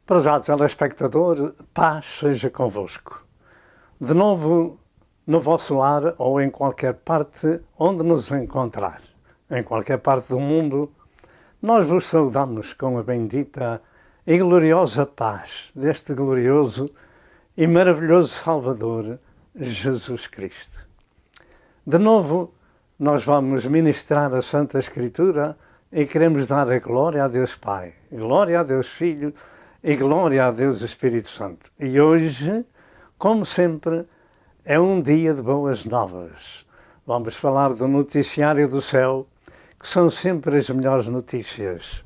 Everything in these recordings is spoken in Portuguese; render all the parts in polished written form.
Prezado telespectador, paz seja convosco. De novo, no vosso lar ou em qualquer parte onde nos encontrar, em qualquer parte do mundo, nós vos saudamos com a bendita e gloriosa paz deste glorioso e maravilhoso Salvador, Jesus Cristo. De novo, nós vamos ministrar a Santa Escritura e queremos dar a glória a Deus Pai, glória a Deus Filho e glória a Deus Espírito Santo. E hoje, como sempre, é um dia de boas novas. Vamos falar do noticiário do céu, que são sempre as melhores notícias.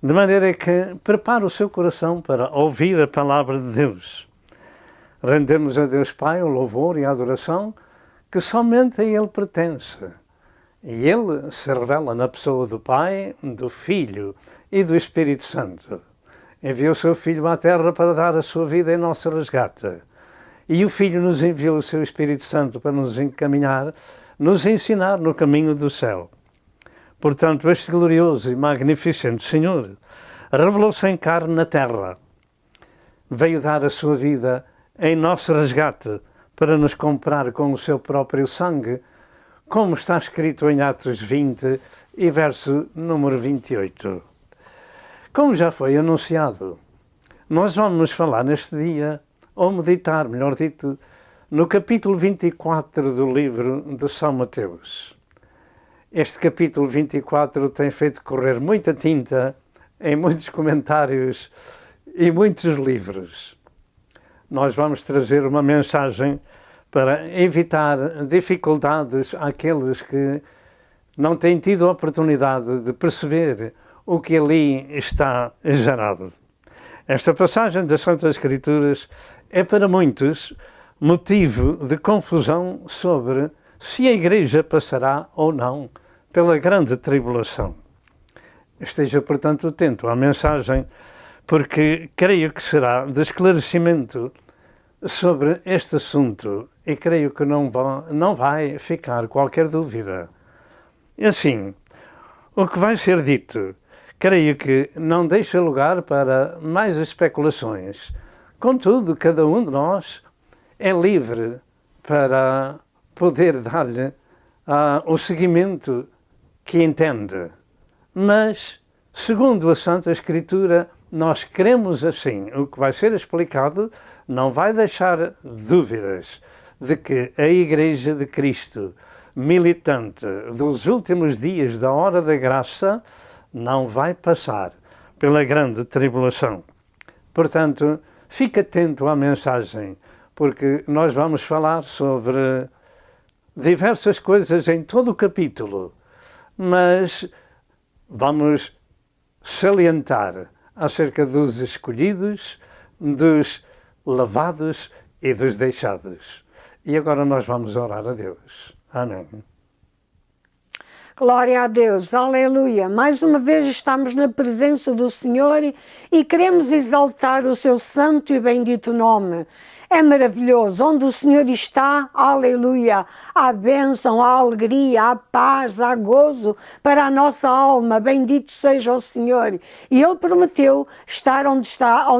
De maneira que prepare o seu coração para ouvir a palavra de Deus. Rendemos a Deus Pai o louvor e a adoração que somente a Ele pertence. E Ele se revela na pessoa do Pai, do Filho e do Espírito Santo. Enviou o seu Filho à Terra para dar a sua vida em nosso resgate. E o Filho nos enviou o seu Espírito Santo para nos encaminhar, nos ensinar no caminho do céu. Portanto, este glorioso e magnificente Senhor revelou-se em carne na terra. Veio dar a sua vida em nosso resgate para nos comprar com o seu próprio sangue, como está escrito em Atos 20 e verso número 28. Como já foi anunciado, nós vamos falar neste dia, ou meditar, melhor dito, no capítulo 24 do livro de São Mateus. Este capítulo 24 tem feito correr muita tinta em muitos comentários e muitos livros. Nós vamos trazer uma mensagem para evitar dificuldades àqueles que não têm tido a oportunidade de perceber o que ali está gerado. Esta passagem das Santas Escrituras é para muitos motivo de confusão sobre se a Igreja passará ou não pela grande tribulação. Esteja, portanto, atento à mensagem, porque creio que será de esclarecimento sobre este assunto e creio que não vai ficar qualquer dúvida. E assim, o que vai ser dito, creio que não deixa lugar para mais especulações. Contudo, cada um de nós é livre para poder dar-lhe o seguimento que entende. Mas, segundo a Santa Escritura, nós queremos assim. O que vai ser explicado não vai deixar dúvidas de que a Igreja de Cristo, militante dos últimos dias da hora da graça, não vai passar pela grande tribulação. Portanto, fique atento à mensagem, porque nós vamos falar sobre diversas coisas em todo o capítulo, mas vamos salientar acerca dos escolhidos, dos lavados e dos deixados. E agora nós vamos orar a Deus. Amém. Glória a Deus, aleluia. Mais uma vez estamos na presença do Senhor e queremos exaltar o seu santo e bendito nome. É maravilhoso, onde o Senhor está, aleluia, há bênção, há alegria, há paz, há gozo para a nossa alma, bendito seja o Senhor. E Ele prometeu estar onde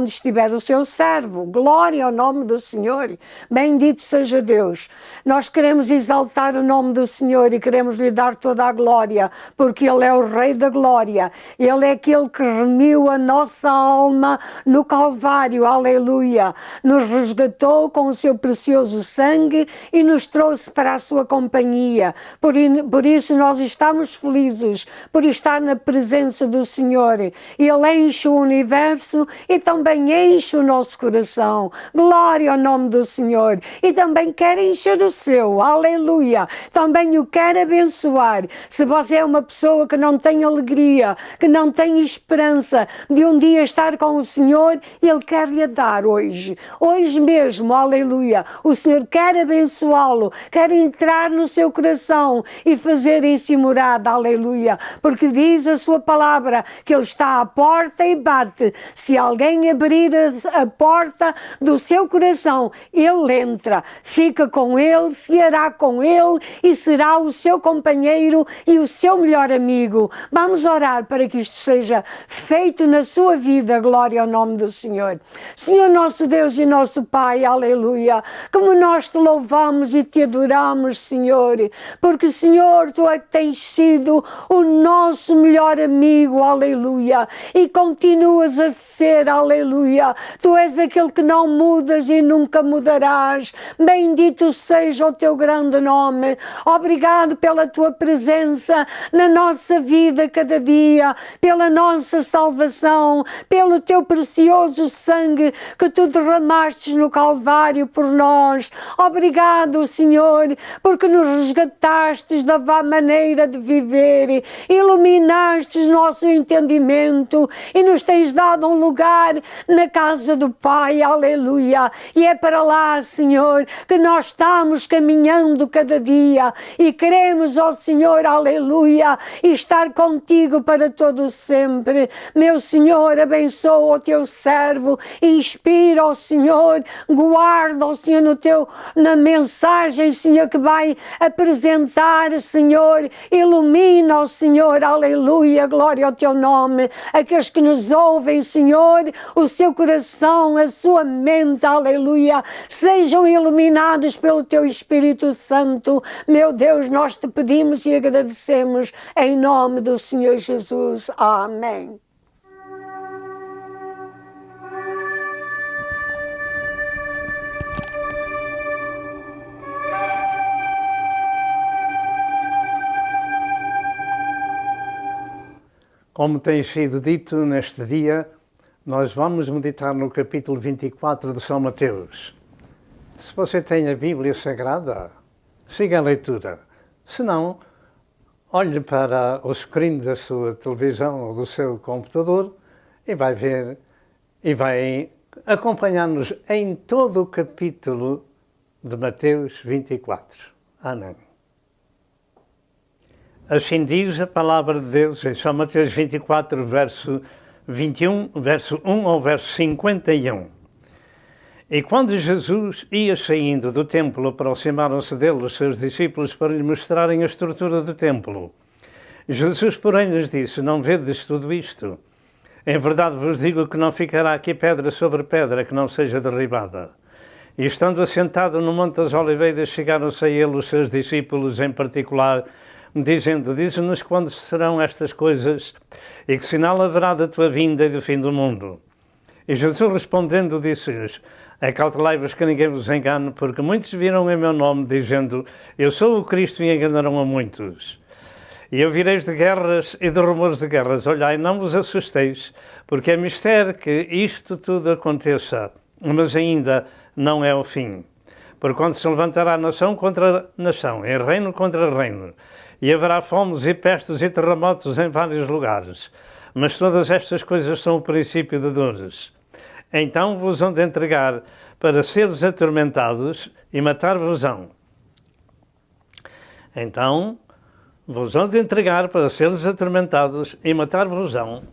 estiver o seu servo, glória ao nome do Senhor, bendito seja Deus. Nós queremos exaltar o nome do Senhor e queremos lhe dar toda a glória, porque Ele é o Rei da glória, Ele é aquele que remiu a nossa alma no Calvário, aleluia, nos resgatou com o seu precioso sangue e nos trouxe para a sua companhia. Por isso nós estamos felizes por estar na presença do Senhor. Ele enche o universo e também enche o nosso coração. Glória ao nome do Senhor. E também quer encher o seu. Aleluia. Também o quer abençoar. Se você é uma pessoa que não tem alegria, que não tem esperança de um dia estar com o Senhor, Ele quer lhe dar hoje. Hoje mesmo mesmo, aleluia. O Senhor quer abençoá-lo, quer entrar no seu coração e fazer em si morada, aleluia. Porque diz a sua palavra que Ele está à porta e bate. Se alguém abrir a porta do seu coração, Ele entra, fica com Ele, fiará com Ele e será o seu companheiro e o seu melhor amigo. Vamos orar para que isto seja feito na sua vida, glória ao nome do Senhor. Senhor nosso Deus e nosso Pai, aleluia, como nós te louvamos e te adoramos, Senhor, porque, Senhor, tu é que tens sido o nosso melhor amigo, aleluia, e continuas a ser, aleluia. Tu és aquele que não mudas e nunca mudarás. Bendito seja o teu grande nome. Obrigado pela tua presença na nossa vida cada dia, pela nossa salvação, pelo teu precioso sangue que tu derramaste no Calvário por nós. Obrigado, Senhor, porque nos resgatastes da vã maneira de viver, iluminastes nosso entendimento e nos tens dado um lugar na casa do Pai, aleluia. E é para lá, Senhor, que nós estamos caminhando cada dia e queremos, ó Senhor, aleluia, estar contigo para todo sempre. Meu Senhor, abençoa o teu servo, inspira, ó Senhor, guarda, ó Senhor, na mensagem, Senhor, que vai apresentar, Senhor, ilumina, ó Senhor, aleluia, glória ao teu nome. Aqueles que nos ouvem, Senhor, o seu coração, a sua mente, aleluia, sejam iluminados pelo teu Espírito Santo. Meu Deus, nós te pedimos e agradecemos em nome do Senhor Jesus. Amém. Como tem sido dito neste dia, nós vamos meditar no capítulo 24 de São Mateus. Se você tem a Bíblia Sagrada, siga a leitura. Se não, olhe para o screen da sua televisão ou do seu computador e vai ver e vai acompanhar-nos em todo o capítulo de Mateus 24. Amém. Assim diz a palavra de Deus em São Mateus 24, verso 21, verso 1 ao verso 51. E quando Jesus ia saindo do templo, aproximaram-se dele os seus discípulos para lhe mostrarem a estrutura do templo. Jesus, porém, lhes disse: não vedes tudo isto? Em verdade vos digo que não ficará aqui pedra sobre pedra que não seja derribada. E estando assentado no Monte das Oliveiras, chegaram-se a ele os seus discípulos em particular, dizendo: dize-nos quando serão estas coisas e que sinal haverá da tua vinda e do fim do mundo. E Jesus respondendo disse-lhes: acautelai-vos que ninguém vos engane, porque muitos viram em meu nome, dizendo: eu sou o Cristo, e enganarão a muitos. E ouvireis de guerras e de rumores de guerras. Olhai, não vos assusteis, porque é mistério que isto tudo aconteça, mas ainda não é o fim. Por quando se levantará nação contra nação, e reino contra reino, e haverá fomes e pestes e terremotos em vários lugares. Mas todas estas coisas são o princípio de dores. Então vos hão de entregar para seres atormentados e matar-vos-ão. Então vos hão de entregar para seres atormentados e matar-vos-ão,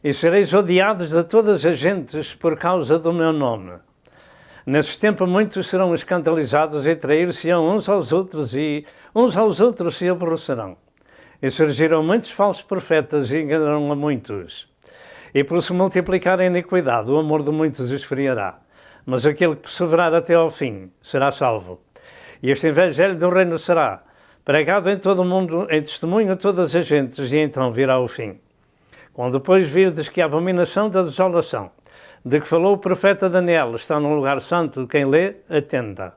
e sereis odiados de todas as gentes por causa do meu nome. Nesse tempo muitos serão escandalizados e trair-se-ão uns aos outros, e uns aos outros se aborrecerão. E surgirão muitos falsos profetas e enganarão a muitos. E por se multiplicar a iniquidade, o amor de muitos esfriará. Mas aquele que perseverar até ao fim será salvo. E este evangelho do reino será pregado em todo o mundo, em testemunho a todas as gentes, e então virá o fim. Quando depois virdes que a abominação da desolação, de que falou o profeta Daniel, está num lugar santo, quem lê, atenda.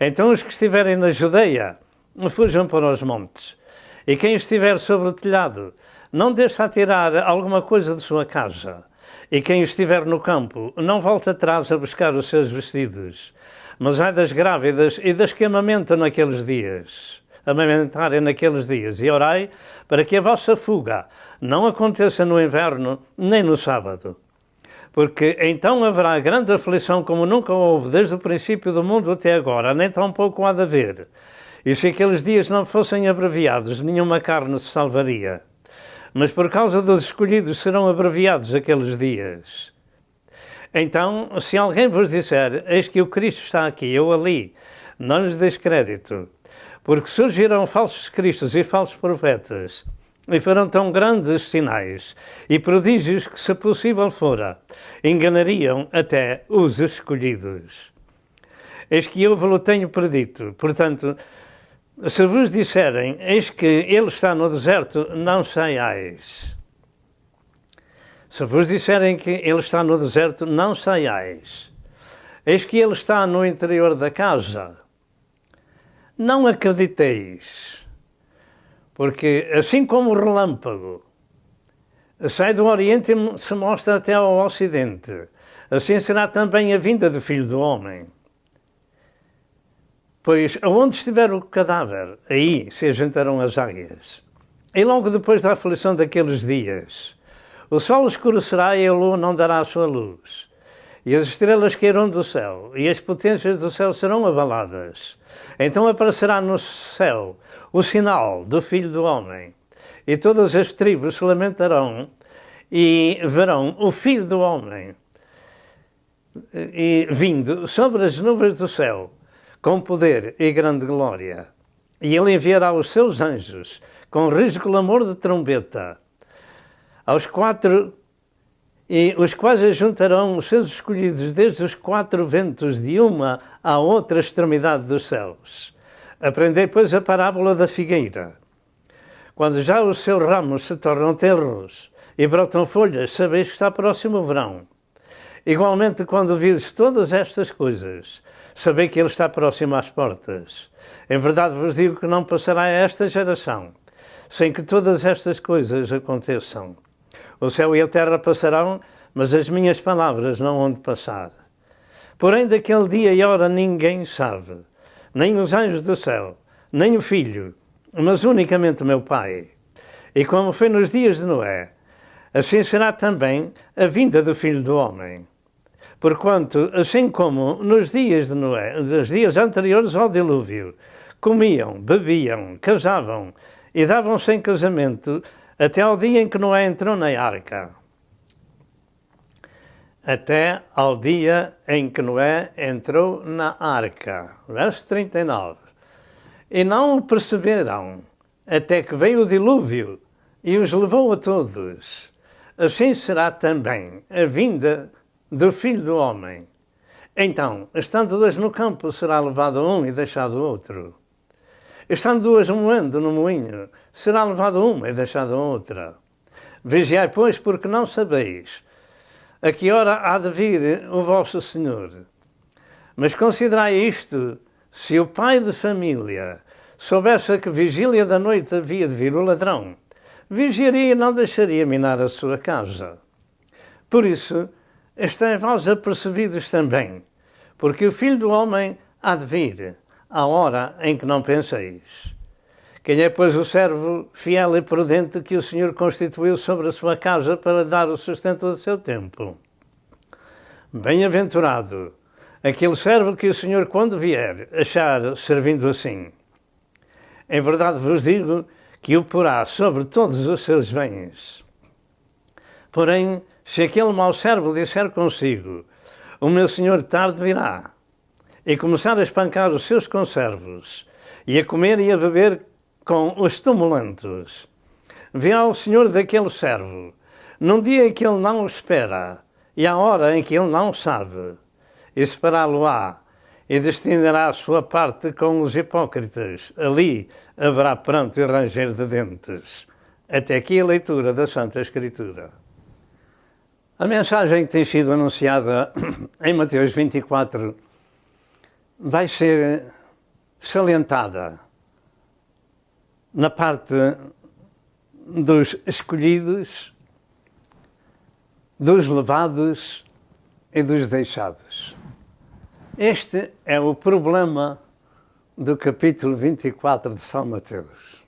Então os que estiverem na Judeia, fujam para os montes. E quem estiver sobre o telhado, não deixe atirar alguma coisa de sua casa. E quem estiver no campo, não volte atrás a buscar os seus vestidos. Mas ai das grávidas e das que amamentam naqueles dias. Amamentarem naqueles dias. E orai para que a vossa fuga não aconteça no inverno, nem no sábado. Porque então haverá grande aflição como nunca houve desde o princípio do mundo até agora, nem tampouco há de haver. E se aqueles dias não fossem abreviados, nenhuma carne se salvaria. Mas por causa dos escolhidos serão abreviados aqueles dias. Então, se alguém vos disser, eis que o Cristo está aqui ou ali, não lhes deis crédito, porque surgirão falsos cristos e falsos profetas, e farão tão grandes sinais e prodígios que, se possível fora, enganariam até os escolhidos. Eis que eu vos tenho predito. Portanto, se vos disserem, eis que ele está no deserto, não saiais. Se vos disserem que ele está no deserto, não saiais. Eis que ele está no interior da casa, não acrediteis. Porque assim como o relâmpago sai do Oriente e se mostra até ao Ocidente, assim será também a vinda do Filho do Homem. Pois aonde estiver o cadáver, aí se ajuntarão as águias. E logo depois da aflição daqueles dias, o sol escurecerá e a lua não dará a sua luz. E as estrelas cairão do céu, e as potências do céu serão abaladas. Então aparecerá no céu o sinal do Filho do Homem, e todas as tribos se lamentarão e verão o Filho do Homem e vindo sobre as nuvens do céu, com poder e grande glória. E ele enviará os seus anjos com rijo clamor de trombeta, e os quais ajuntarão os seus escolhidos desde os quatro ventos de uma à outra extremidade dos céus. Aprendei, pois, a parábola da figueira. Quando já os seus ramos se tornam tenros e brotam folhas, sabeis que está próximo o verão. Igualmente, quando vires todas estas coisas, sabei que ele está próximo às portas. Em verdade vos digo que não passará esta geração sem que todas estas coisas aconteçam. O céu e a terra passarão, mas as minhas palavras não hão de passar. Porém, daquele dia e hora ninguém sabe, nem os anjos do céu, nem o Filho, mas unicamente o meu Pai. E como foi nos dias de Noé, assim será também a vinda do Filho do Homem. Porquanto, assim como nos dias de Noé, nos dias anteriores ao dilúvio, comiam, bebiam, casavam e davam-se em casamento, até ao dia em que Noé entrou na arca. Até ao dia em que Noé entrou na arca. Verso 39. E não o perceberam, até que veio o dilúvio e os levou a todos. Assim será também a vinda do Filho do Homem. Então, estando dois no campo, será levado um e deixado outro. Estando duas moendo no moinho, será levado uma e deixado outra. Vigiai, pois, porque não sabeis a que hora há de vir o vosso Senhor. Mas considerai isto, se o pai de família soubesse a que vigília da noite havia de vir o ladrão, vigiaria e não deixaria minar a sua casa. Por isso, estai vós apercebidos também, porque o Filho do Homem há de vir à hora em que não penseis. Quem é, pois, o servo fiel e prudente que o Senhor constituiu sobre a sua casa para dar o sustento do seu tempo? Bem-aventurado aquele servo que o Senhor, quando vier, achar servindo assim. Em verdade vos digo que o porá sobre todos os seus bens. Porém, se aquele mau servo disser consigo, o meu Senhor tarde virá, e começar a espancar os seus conservos, e a comer e a beber com os estimulantes, virá o Senhor daquele servo, num dia em que ele não o espera, e à hora em que ele não sabe, e separá-lo-á, e destinará a sua parte com os hipócritas. Ali haverá pranto e ranger de dentes. Até aqui a leitura da Santa Escritura. A mensagem que tem sido anunciada em Mateus 24 vai ser salientada na parte dos escolhidos, dos levados e dos deixados. Este é o problema do capítulo 24 de São Mateus.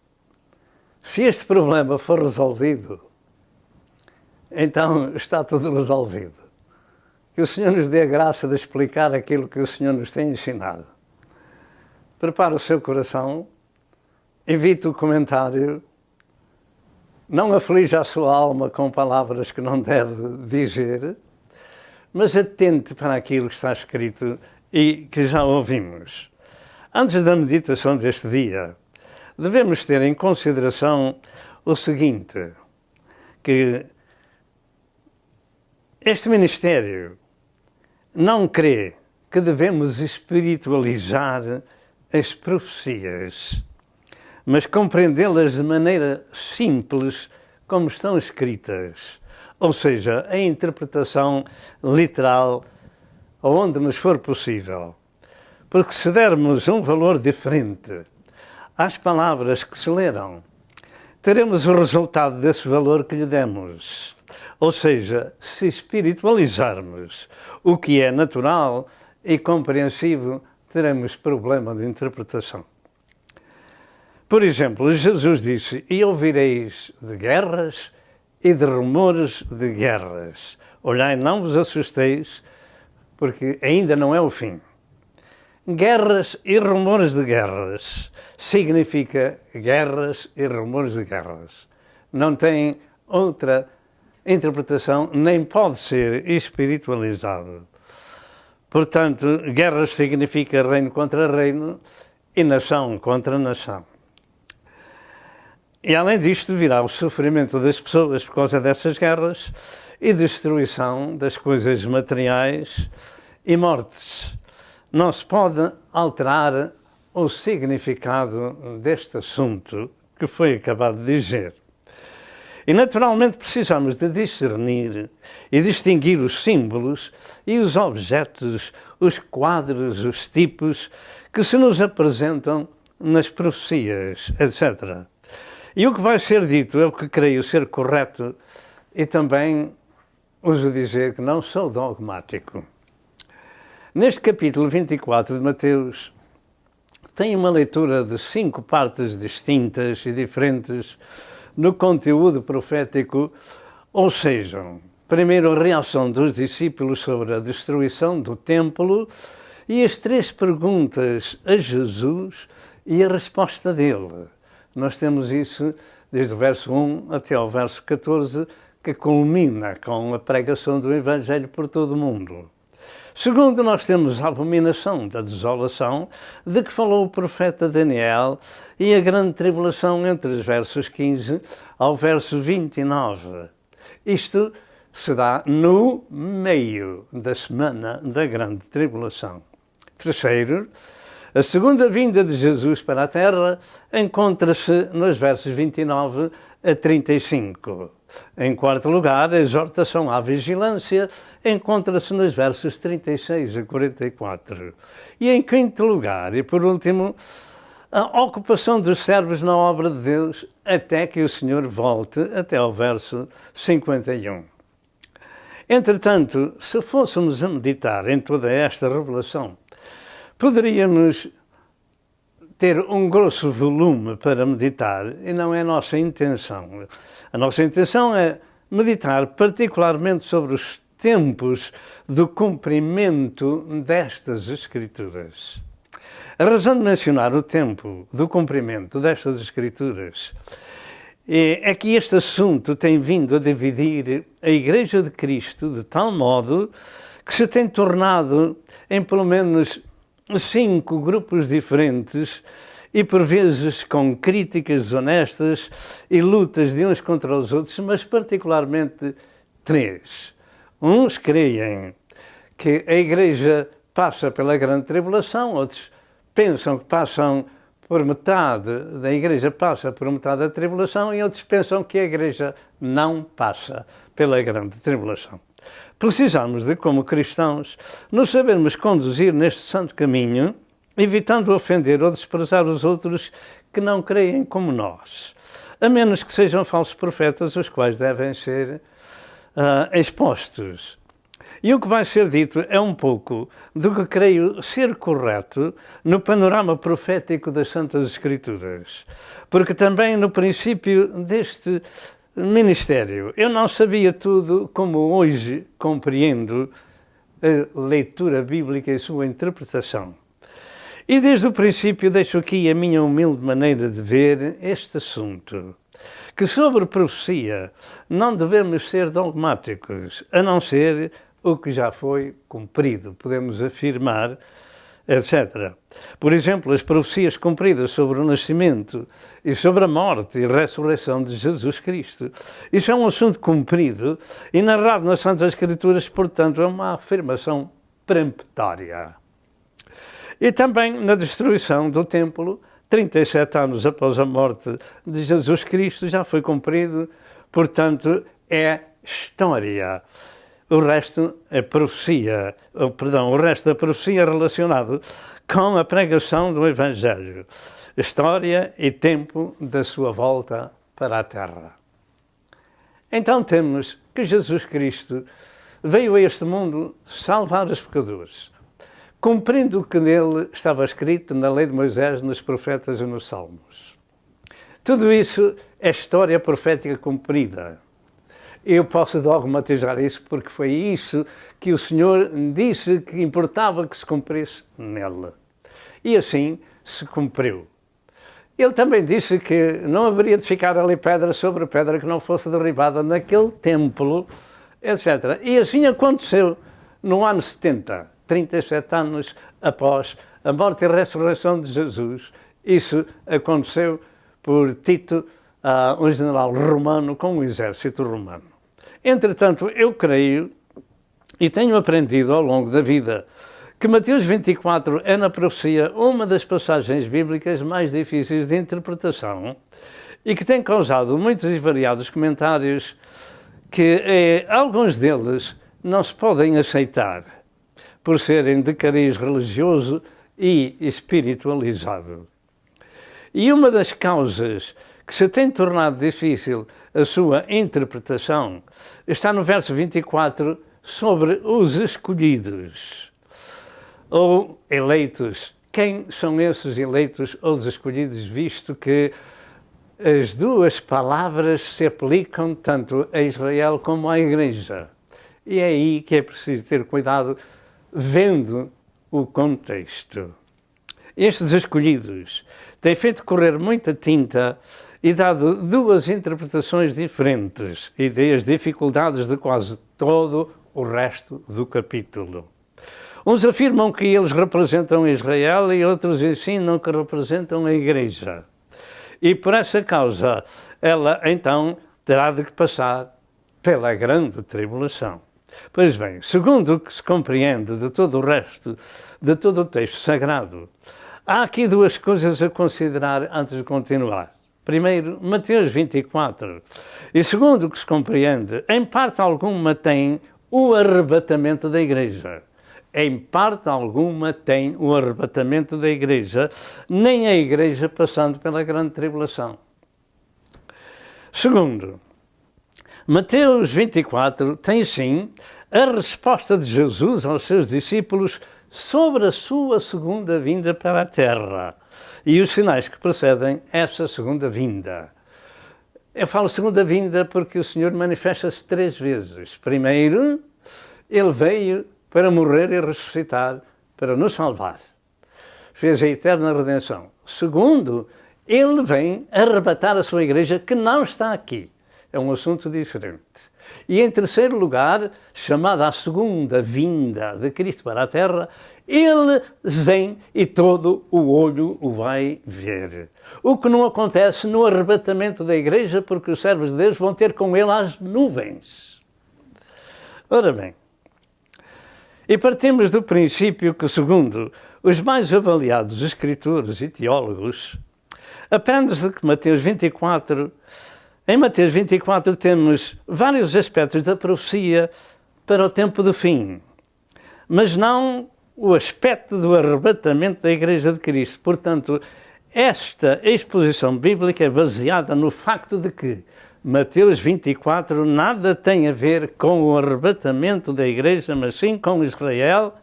Se este problema for resolvido, então está tudo resolvido. que o Senhor nos dê a graça de explicar aquilo que o Senhor nos tem ensinado. Prepare o seu coração, evite o comentário, não aflija a sua alma com palavras que não deve dizer, mas atente para aquilo que está escrito e que já ouvimos. Antes da meditação deste dia, devemos ter em consideração o seguinte, que este ministério não crê que devemos espiritualizar as profecias, mas compreendê-las de maneira simples como estão escritas, ou seja, a interpretação literal onde nos for possível. Porque se dermos um valor diferente às palavras que se leram, teremos o resultado desse valor que lhe demos. Ou seja, se espiritualizarmos o que é natural e compreensível, teremos problema de interpretação. Por exemplo, Jesus disse, e ouvireis de guerras e de rumores de guerras. Olhai, não vos assusteis, porque ainda não é o fim. Guerras e rumores de guerras significa guerras e rumores de guerras. Não tem outra interpretação, nem pode ser espiritualizado. Portanto, guerras significa reino contra reino e nação contra nação. E além disto, virá o sofrimento das pessoas por causa dessas guerras e destruição das coisas materiais e mortes. Não se pode alterar o significado deste assunto que foi acabado de dizer. E naturalmente precisamos de discernir e distinguir os símbolos e os objetos, os quadros, os tipos que se nos apresentam nas profecias, etc. E o que vai ser dito é o que creio ser correto e também uso dizer que não sou dogmático. Neste capítulo 24 de Mateus, tem uma leitura de 5 partes distintas e diferentes no conteúdo profético, ou seja, primeiro a reação dos discípulos sobre a destruição do templo e as 3 perguntas a Jesus e a resposta dele. Nós temos isso desde o verso 1 até ao verso 14, que culmina com a pregação do Evangelho por todo o mundo. Segundo, nós temos a abominação da desolação, de que falou o profeta Daniel, e a grande tribulação entre os versos 15 ao verso 29. Isto se dá no meio da semana da grande tribulação. Terceiro, a segunda vinda de Jesus para a Terra encontra-se nos versos 29 a 35. Em quarto lugar, a exortação à vigilância encontra-se nos versos 36 a 44. E em quinto lugar, e por último, a ocupação dos servos na obra de Deus até que o Senhor volte, até ao verso 51. Entretanto, se fôssemos a meditar em toda esta revelação, poderíamos ter um grosso volume para meditar e não é a nossa intenção. A nossa intenção é meditar particularmente sobre os tempos do cumprimento destas Escrituras. A razão de mencionar o tempo do cumprimento destas Escrituras é que este assunto tem vindo a dividir a Igreja de Cristo de tal modo que se tem tornado em pelo menos 5 grupos diferentes e por vezes com críticas honestas e lutas de uns contra os outros, mas particularmente 3. Uns creem que a Igreja passa pela grande tribulação, outros pensam que passam por metade da Igreja passa por metade da tribulação e outros pensam que a Igreja não passa pela grande tribulação. Precisamos de, como cristãos, nos sabermos conduzir neste santo caminho, evitando ofender ou desprezar os outros que não creem como nós, a menos que sejam falsos profetas, os quais devem ser expostos. E o que vai ser dito é um pouco do que creio ser correto no panorama profético das Santas Escrituras, porque também no princípio deste ministério eu não sabia tudo como hoje compreendo a leitura bíblica e sua interpretação. E desde o princípio deixo aqui a minha humilde maneira de ver este assunto, que sobre profecia não devemos ser dogmáticos, a não ser o que já foi cumprido, podemos afirmar, etc. Por exemplo, as profecias cumpridas sobre o nascimento e sobre a morte e ressurreição de Jesus Cristo. Isso é um assunto cumprido e narrado nas Santas Escrituras, portanto, é uma afirmação peremptória. E também na destruição do templo, 37 anos após a morte de Jesus Cristo, já foi cumprido, portanto, é história. O resto é profecia, o resto da profecia é relacionado com a pregação do Evangelho, história e tempo da sua volta para a Terra. Então temos que Jesus Cristo veio a este mundo salvar os pecadores, cumprindo o que nele estava escrito na lei de Moisés, nos profetas e nos salmos. Tudo isso é história profética cumprida. Eu posso dogmatizar isso porque foi isso que o Senhor disse que importava que se cumprisse nele. E assim se cumpriu. Ele também disse que não haveria de ficar ali pedra sobre pedra que não fosse derribada naquele templo, etc. E assim aconteceu no ano 70, 37 anos após a morte e a ressurreição de Jesus. Isso aconteceu por Tito, um general romano com o exército romano. Entretanto, eu creio e tenho aprendido ao longo da vida que Mateus 24 é na profecia uma das passagens bíblicas mais difíceis de interpretação e que tem causado muitos e variados comentários que alguns deles não se podem aceitar por serem de cariz religioso e espiritualizado. E uma das causas que se tem tornado difícil a sua interpretação está no verso 24 sobre os escolhidos ou eleitos. Quem são esses eleitos ou os escolhidos, visto que as duas palavras se aplicam tanto a Israel como à Igreja? E é aí que é preciso ter cuidado, vendo o contexto. Estes escolhidos têm feito correr muita tinta e dado duas interpretações diferentes e das dificuldades de quase todo o resto do capítulo. Uns afirmam que eles representam Israel e outros ensinam que representam a Igreja. E por essa causa, ela então terá de passar pela grande tribulação. Pois bem, segundo o que se compreende de todo o resto, de todo o texto sagrado, há aqui duas coisas a considerar antes de continuar. Primeiro, Mateus 24. E segundo o que se compreende, em parte alguma tem o arrebatamento da Igreja. Em parte alguma tem o arrebatamento da Igreja, nem a Igreja passando pela grande tribulação. Segundo, Mateus 24 tem sim a resposta de Jesus aos seus discípulos sobre a sua segunda vinda para a terra e os sinais que precedem essa segunda vinda. Eu falo segunda vinda porque o Senhor manifesta-se 3 vezes. Primeiro, Ele veio para morrer e ressuscitar, para nos salvar. Fez a eterna redenção. Segundo, Ele vem arrebatar a sua igreja que não está aqui. É um assunto diferente. E em terceiro lugar, chamada a segunda vinda de Cristo para a terra, Ele vem e todo o olho o vai ver. O que não acontece no arrebatamento da igreja, porque os servos de Deus vão ter com Ele as nuvens. Ora bem, e partimos do princípio que, segundo os mais avaliados escritores e teólogos, aprende-se que em Mateus 24 temos vários aspectos da profecia para o tempo do fim, mas não o aspecto do arrebatamento da Igreja de Cristo. Portanto, esta exposição bíblica é baseada no facto de que Mateus 24 nada tem a ver com o arrebatamento da Igreja, mas sim com Israel,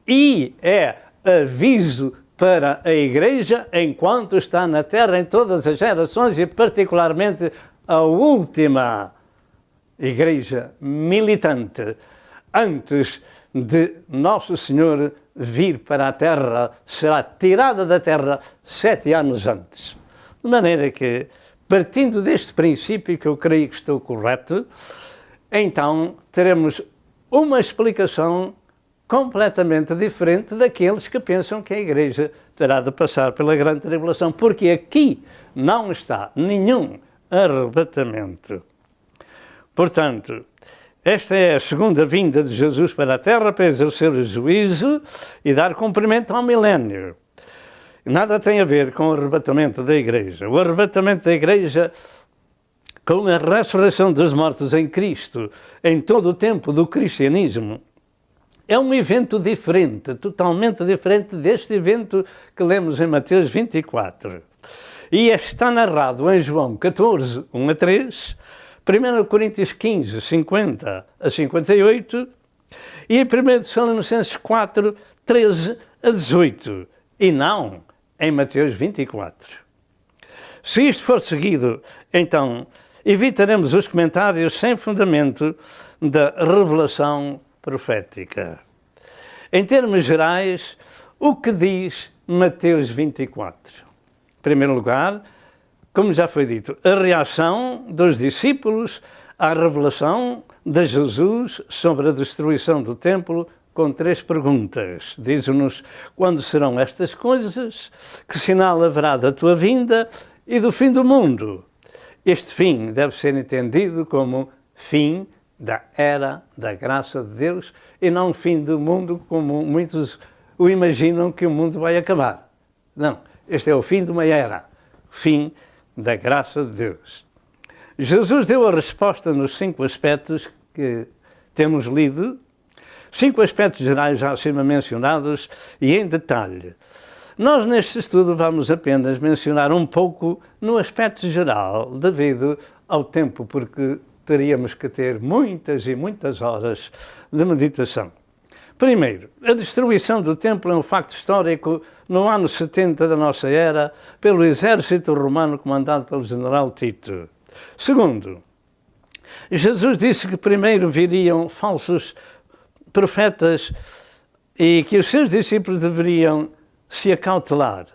e é aviso para a Igreja enquanto está na terra em todas as gerações e particularmente a última Igreja militante antes de Nosso Senhor vir para a terra será tirada da terra 7 anos antes. De maneira que, partindo deste princípio, que eu creio que estou correto, então teremos uma explicação completamente diferente daqueles que pensam que a Igreja terá de passar pela grande tribulação, porque aqui não está nenhum arrebatamento. Portanto, esta é a segunda vinda de Jesus para a terra para exercer o juízo e dar cumprimento ao milénio. Nada tem a ver com o arrebatamento da Igreja. O arrebatamento da Igreja, com a ressurreição dos mortos em Cristo, em todo o tempo do cristianismo, é um evento diferente, totalmente diferente deste evento que lemos em Mateus 24. E está narrado em João 14, 1 a 3, 1 Coríntios 15, 50 a 58 e 1 Tessalonicenses 4, 13 a 18, e não em Mateus 24. Se isto for seguido, então evitaremos os comentários sem fundamento da revelação profética. Em termos gerais, o que diz Mateus 24? Em primeiro lugar, como já foi dito, a reação dos discípulos à revelação de Jesus sobre a destruição do templo, com 3 perguntas. Diz-nos: quando serão estas coisas? Que sinal haverá da tua vinda e do fim do mundo? Este fim deve ser entendido como fim da era da graça de Deus e não fim do mundo como muitos o imaginam, que o mundo vai acabar. Não, este é o fim de uma era, fim da graça de Deus. Jesus deu a resposta nos 5 aspectos que temos lido, 5 aspectos gerais já acima mencionados e em detalhe. Nós neste estudo vamos apenas mencionar um pouco no aspecto geral, devido ao tempo, porque teríamos que ter muitas e muitas horas de meditação. Primeiro, a destruição do templo é um facto histórico no ano 70 da nossa era, pelo exército romano comandado pelo general Tito. Segundo, Jesus disse que primeiro viriam falsos profetas e que os seus discípulos deveriam se acautelar.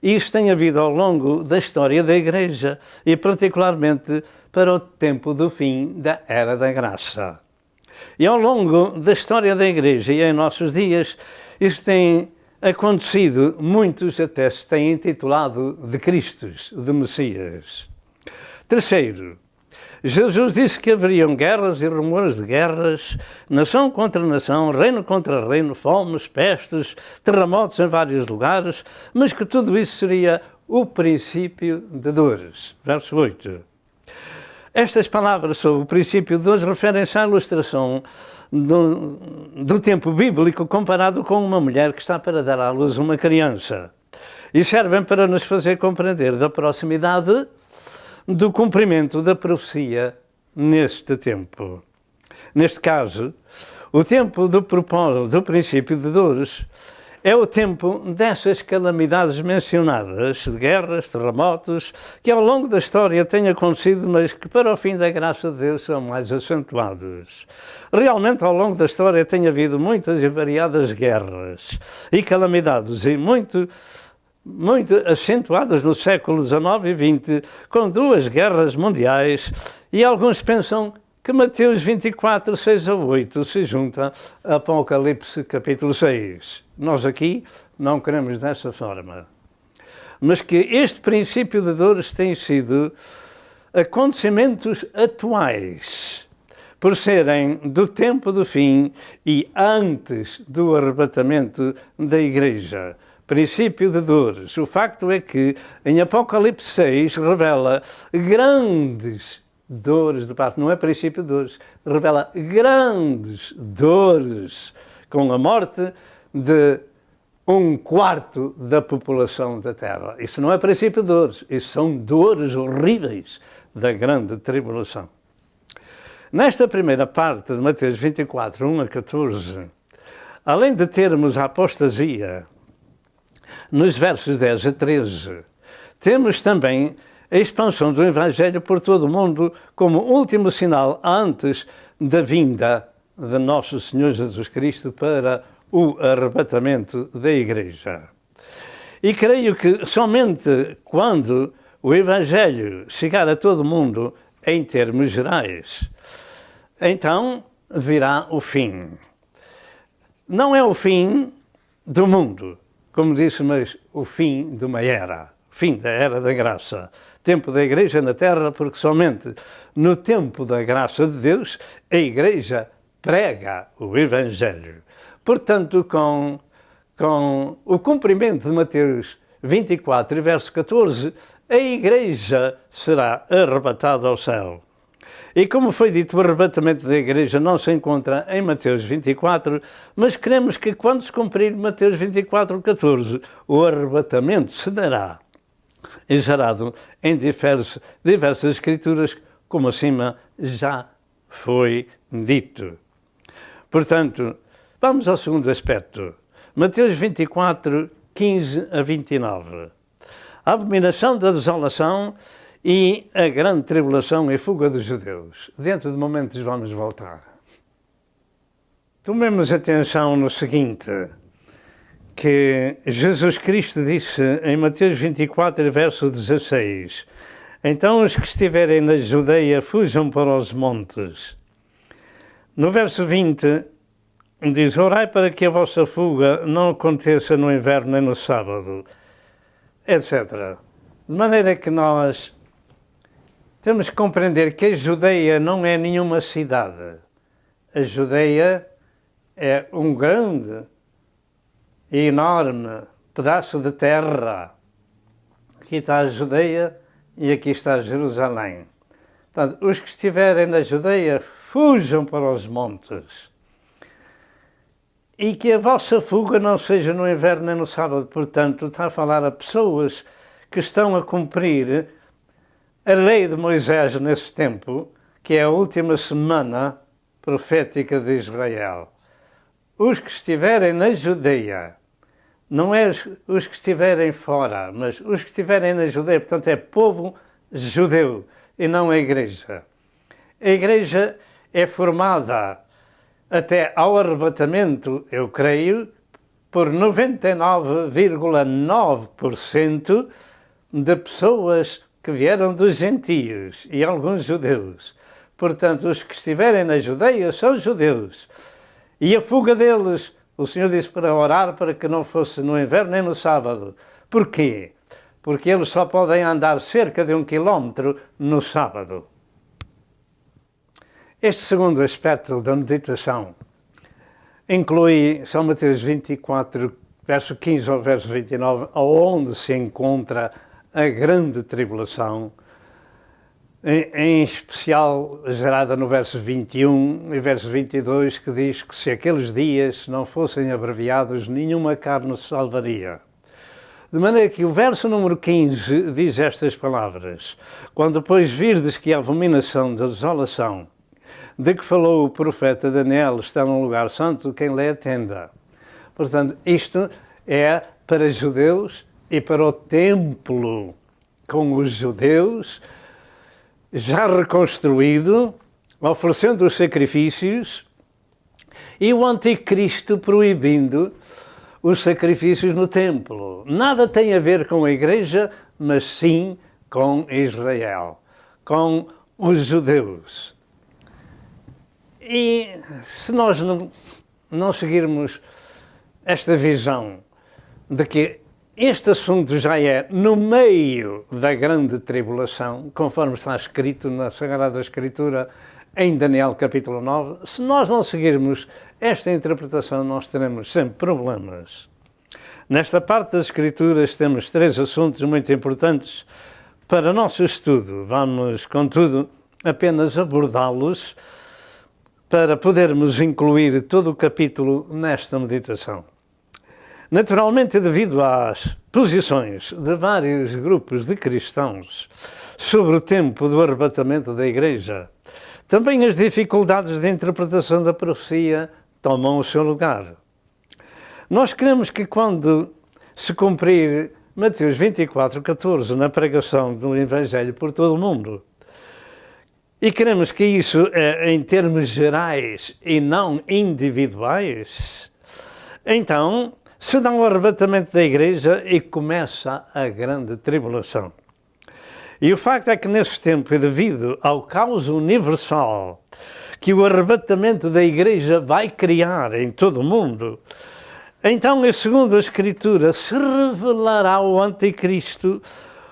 Isto tem havido ao longo da história da Igreja e particularmente para o tempo do fim da Era da Graça. E ao longo da história da Igreja e em nossos dias, isto tem acontecido, muitos até se têm intitulado de Cristos, de Messias. Terceiro, Jesus disse que haveriam guerras e rumores de guerras, nação contra nação, reino contra reino, fomes, pestes, terremotos em vários lugares, mas que tudo isso seria o princípio de dores. Verso 8. Estas palavras sobre o princípio de dores referem-se à ilustração do tempo bíblico comparado com uma mulher que está para dar à luz uma criança. E servem para nos fazer compreender da proximidade do cumprimento da profecia neste tempo. Neste caso, o tempo do princípio de dores é o tempo dessas calamidades mencionadas, de guerras, terremotos, que ao longo da história têm acontecido, mas que para o fim da graça de Deus são mais acentuados. Realmente, ao longo da história tem havido muitas e variadas guerras e calamidades, e muito acentuadas no século XIX e XX, com 2 guerras mundiais, e alguns pensam que Mateus 24, 6 a 8 se junta a Apocalipse capítulo 6. Nós aqui não queremos dessa forma. Mas que este princípio de dores tem sido acontecimentos atuais, por serem do tempo do fim e antes do arrebatamento da Igreja. Princípio de dores. O facto é que em Apocalipse 6 revela grandes dores de parte, não é princípio de dores, revela grandes dores com a morte de 1/4 da população da Terra. Isso não é princípio de dores, isso são dores horríveis da grande tribulação. Nesta primeira parte de Mateus 24, 1 a 14, além de termos a apostasia, nos versos 10 a 13, temos também a expansão do Evangelho por todo o mundo como último sinal antes da vinda de nosso Senhor Jesus Cristo para o arrebatamento da Igreja. E creio que somente quando o Evangelho chegar a todo mundo, em termos gerais, então virá o fim. Não é o fim do mundo, como disse, mas o fim de uma era, fim da era da graça. Tempo da Igreja na Terra, porque somente no tempo da graça de Deus a Igreja prega o Evangelho. Portanto, com o cumprimento de Mateus 24, verso 14, a Igreja será arrebatada ao céu. E como foi dito, o arrebatamento da Igreja não se encontra em Mateus 24, mas queremos que quando se cumprir Mateus 24, 14, o arrebatamento se dará exarado em diversas escrituras, como acima já foi dito. Portanto, vamos ao segundo aspecto. Mateus 24, 15 a 29. A abominação da desolação e a grande tribulação e fuga dos judeus. Dentro de momentos vamos voltar. Tomemos atenção no seguinte, que Jesus Cristo disse em Mateus 24, verso 16, então os que estiverem na Judeia fujam para os montes. No verso 20, diz, orai para que a vossa fuga não aconteça no inverno nem no sábado, etc. De maneira que nós temos que compreender que a Judeia não é nenhuma cidade. A Judeia é um grande e enorme pedaço de terra. Aqui está a Judeia e aqui está Jerusalém. Portanto, os que estiverem na Judeia, fujam para os montes. E que a vossa fuga não seja no inverno nem no sábado. Portanto, está a falar a pessoas que estão a cumprir a lei de Moisés nesse tempo, que é a última semana profética de Israel. Os que estiverem na Judeia, não é os que estiverem fora, mas os que estiverem na Judeia, portanto é povo judeu e não a Igreja. A Igreja é formada até ao arrebatamento, eu creio, por 99,9% de pessoas que vieram dos gentios e alguns judeus. Portanto, os que estiverem na Judeia são judeus. E a fuga deles, o Senhor disse para orar para que não fosse no inverno nem no sábado. Porquê? Porque eles só podem andar cerca de 1 quilómetro no sábado. Este segundo aspecto da meditação inclui São Mateus 24, verso 15 ao verso 29, onde se encontra a grande tribulação, em especial gerada no verso 21 e verso 22, que diz que se aqueles dias não fossem abreviados, nenhuma carne se salvaria. De maneira que o verso número 15 diz estas palavras, quando depois virdes que a abominação da desolação de que falou o profeta Daniel está num lugar santo, quem lê atenda. Portanto, isto é para judeus e para o templo, com os judeus já reconstruído, oferecendo os sacrifícios, e o anticristo proibindo os sacrifícios no templo. Nada tem a ver com a Igreja, mas sim com Israel, com os judeus. E se nós não seguirmos esta visão de que este assunto já é no meio da grande tribulação, conforme está escrito na Sagrada Escritura, em Daniel capítulo 9, se nós não seguirmos esta interpretação, nós teremos sempre problemas. Nesta parte das Escrituras temos 3 assuntos muito importantes para o nosso estudo. Vamos, contudo, apenas abordá-los para podermos incluir todo o capítulo nesta meditação. Naturalmente, devido às posições de vários grupos de cristãos sobre o tempo do arrebatamento da Igreja, também as dificuldades de interpretação da profecia tomam o seu lugar. Nós queremos que quando se cumprir Mateus 24, 14, na pregação do Evangelho por todo o mundo, e queremos que isso é em termos gerais e não individuais, então se dá um arrebatamento da Igreja e começa a grande tribulação. E o facto é que nesse tempo, e devido ao caos universal que o arrebatamento da Igreja vai criar em todo o mundo, então, segundo a Escritura, se revelará o Anticristo,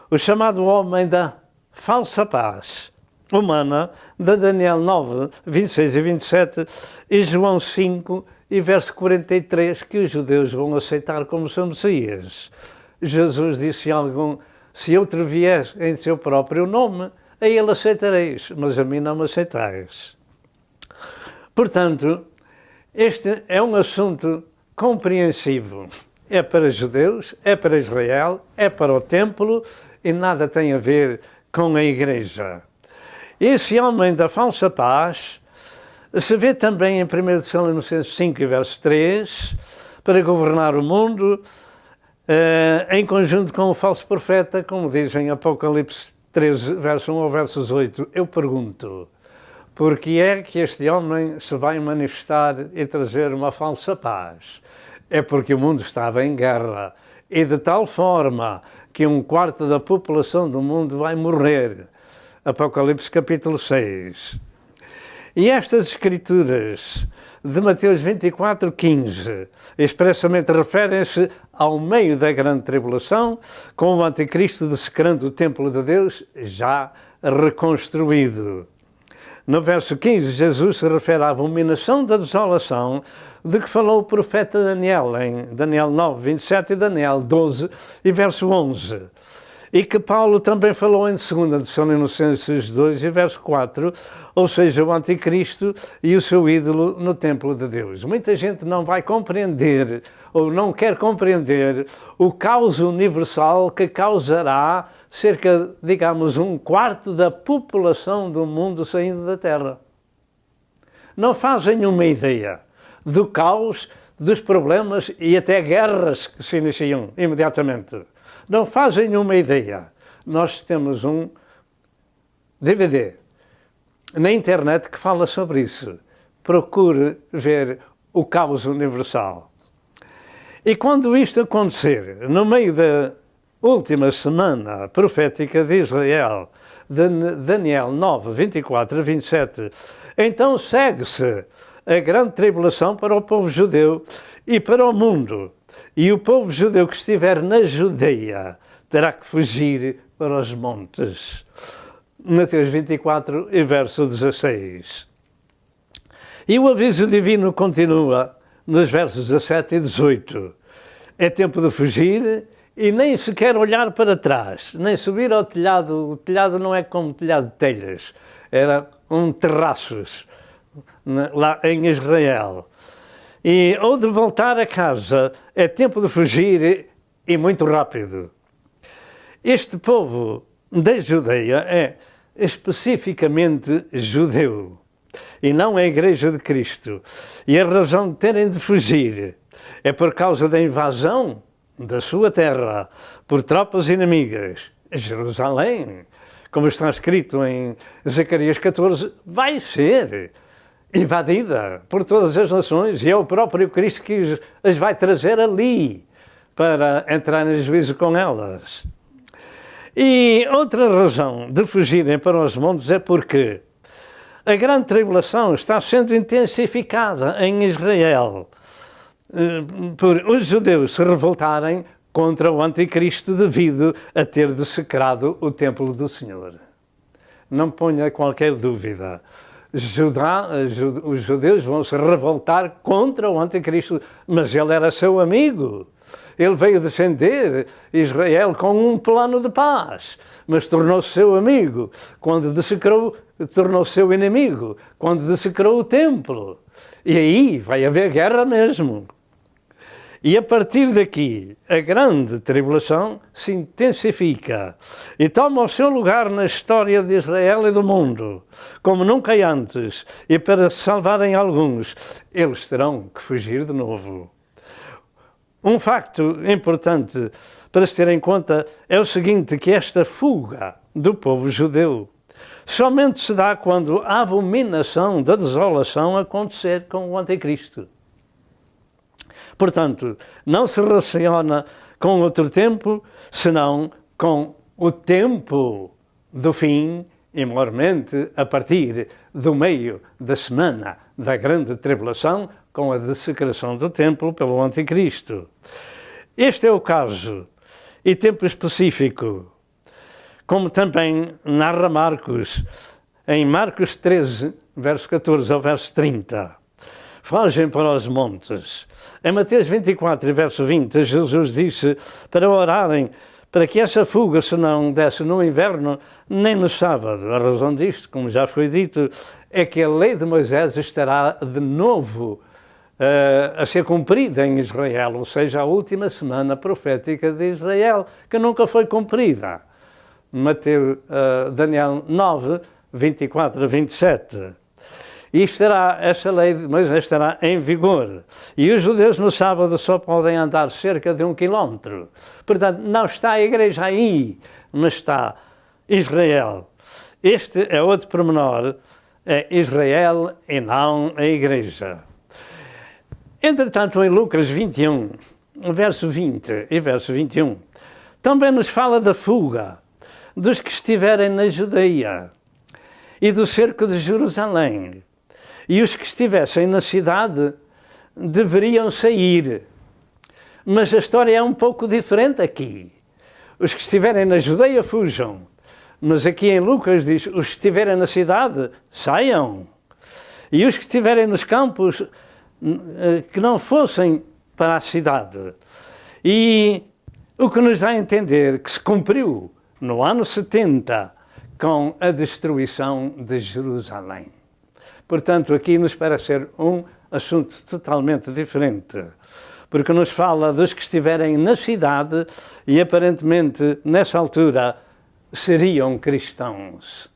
o chamado homem da falsa paz humana, de Daniel 9, 26 e 27, e João 5 e verso 43, que os judeus vão aceitar como seu Messias. Jesus disse algo: se outro vier em seu próprio nome, a ele aceitareis, mas a mim não me aceitais. Portanto, este é um assunto compreensivo. É para judeus, é para Israel, é para o templo e nada tem a ver com a Igreja. Esse homem da falsa paz se vê também em 1 Tessalonicenses 5, verso 3, para governar o mundo, em conjunto com o falso profeta, como diz em Apocalipse 13, verso 1 ao verso 8. Eu pergunto, por que é que este homem se vai manifestar e trazer uma falsa paz? É porque o mundo estava em guerra, e de tal forma que 1/4 da população do mundo vai morrer. Apocalipse capítulo 6. E estas escrituras de Mateus 24, 15, expressamente referem-se ao meio da grande tribulação, com o anticristo dessecrando o templo de Deus já reconstruído. No verso 15, Jesus se refere à abominação da desolação de que falou o profeta Daniel, em Daniel 9, 27 e Daniel 12 e verso 11. E que Paulo também falou em 2 Tessalonicenses 2 e verso 4, ou seja, o anticristo e o seu ídolo no templo de Deus. Muita gente não vai compreender, ou não quer compreender, o caos universal que causará cerca, digamos, 1/4 da população do mundo saindo da Terra. Não fazem uma ideia do caos, dos problemas e até guerras que se iniciam imediatamente. Não fazem uma ideia. Nós temos um DVD na internet que fala sobre isso. Procure ver o caos universal. E quando isto acontecer, no meio da última semana profética de Israel, de Daniel 9, 24 a 27, então segue-se a grande tribulação para o povo judeu e para o mundo. E o povo judeu que estiver na Judeia terá que fugir para os montes. Mateus 24 e verso 16. E o aviso divino continua nos versos 17 e 18. É tempo de fugir e nem sequer olhar para trás, nem subir ao telhado. O telhado não é como telhado de telhas, era terraços lá em Israel. Ou de voltar a casa, é tempo de fugir e muito rápido. Este povo da Judeia é especificamente judeu e não é a Igreja de Cristo. E a razão de terem de fugir é por causa da invasão da sua terra por tropas inimigas. Jerusalém, como está escrito em Zacarias 14, vai ser invadida por todas as nações e é o próprio Cristo que as vai trazer ali para entrar em juízo com elas. E outra razão de fugirem para os montes é porque a grande tribulação está sendo intensificada em Israel por os judeus se revoltarem contra o anticristo devido a ter dessecrado o templo do Senhor. Não ponha qualquer dúvida. Os judeus vão se revoltar contra o anticristo, mas ele era seu amigo. Ele veio defender Israel com um plano de paz, mas tornou-se seu amigo quando dessecrou, tornou-se seu inimigo quando dessecrou o templo. E aí vai haver guerra mesmo. E a partir daqui, a grande tribulação se intensifica e toma o seu lugar na história de Israel e do mundo, como nunca antes, e para salvarem alguns, eles terão que fugir de novo. Um facto importante para se ter em conta é o seguinte, que esta fuga do povo judeu somente se dá quando a abominação da desolação acontecer com o Anticristo. Portanto, não se relaciona com outro tempo, senão com o tempo do fim, e maiormente a partir do meio da semana da grande tribulação, com a desecração do templo pelo Anticristo. Este é o caso e tempo específico, como também narra Marcos, em Marcos 13, verso 14 ao verso 30. Fogem para os montes. Em Mateus 24, verso 20, Jesus disse para orarem para que essa fuga se não desse no inverno nem no sábado. A razão disto, como já foi dito, é que a lei de Moisés estará de novo a ser cumprida em Israel, ou seja, a última semana profética de Israel, que nunca foi cumprida. Daniel 9, 24 a 27. E essa lei de Moisés estará em vigor. E os judeus no sábado só podem andar cerca de 1 quilómetro. Portanto, não está a igreja aí, mas está Israel. Este é outro pormenor, é Israel e não a igreja. Entretanto, em Lucas 21, verso 20 e verso 21, também nos fala da fuga dos que estiverem na Judeia e do cerco de Jerusalém. E os que estivessem na cidade deveriam sair. Mas a história é um pouco diferente aqui. Os que estiverem na Judeia fujam. Mas aqui em Lucas diz, os que estiverem na cidade, saiam. E os que estiverem nos campos, que não fossem para a cidade. E o que nos dá a entender que se cumpriu no ano 70 com a destruição de Jerusalém. Portanto, aqui nos parece ser um assunto totalmente diferente, porque nos fala dos que estiverem na cidade e aparentemente nessa altura seriam cristãos,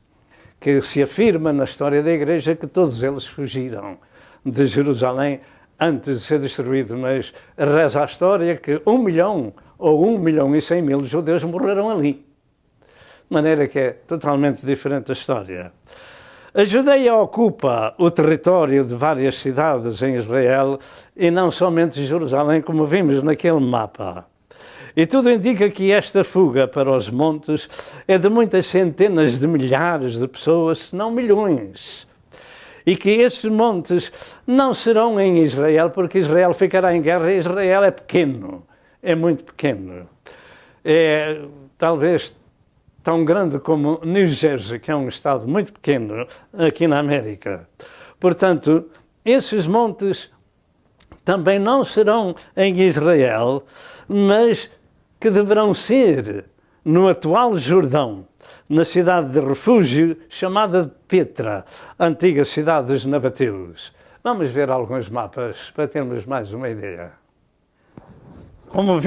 que se afirma na história da Igreja que todos eles fugiram de Jerusalém antes de ser destruído, mas reza a história que 1 milhão ou 1.100.000 judeus morreram ali, de maneira que é totalmente diferente a história. A Judeia ocupa o território de várias cidades em Israel e não somente Jerusalém, como vimos naquele mapa. E tudo indica que esta fuga para os montes é de muitas centenas de milhares de pessoas, se não milhões. E que estes montes não serão em Israel, porque Israel ficará em guerra e Israel é pequeno, é muito pequeno. É talvez tão grande como New Jersey, que é um estado muito pequeno aqui na América. Portanto, esses montes também não serão em Israel, mas que deverão ser no atual Jordão, na cidade de refúgio chamada de Petra, antiga cidade dos nabateus. Vamos ver alguns mapas para termos mais uma ideia. Como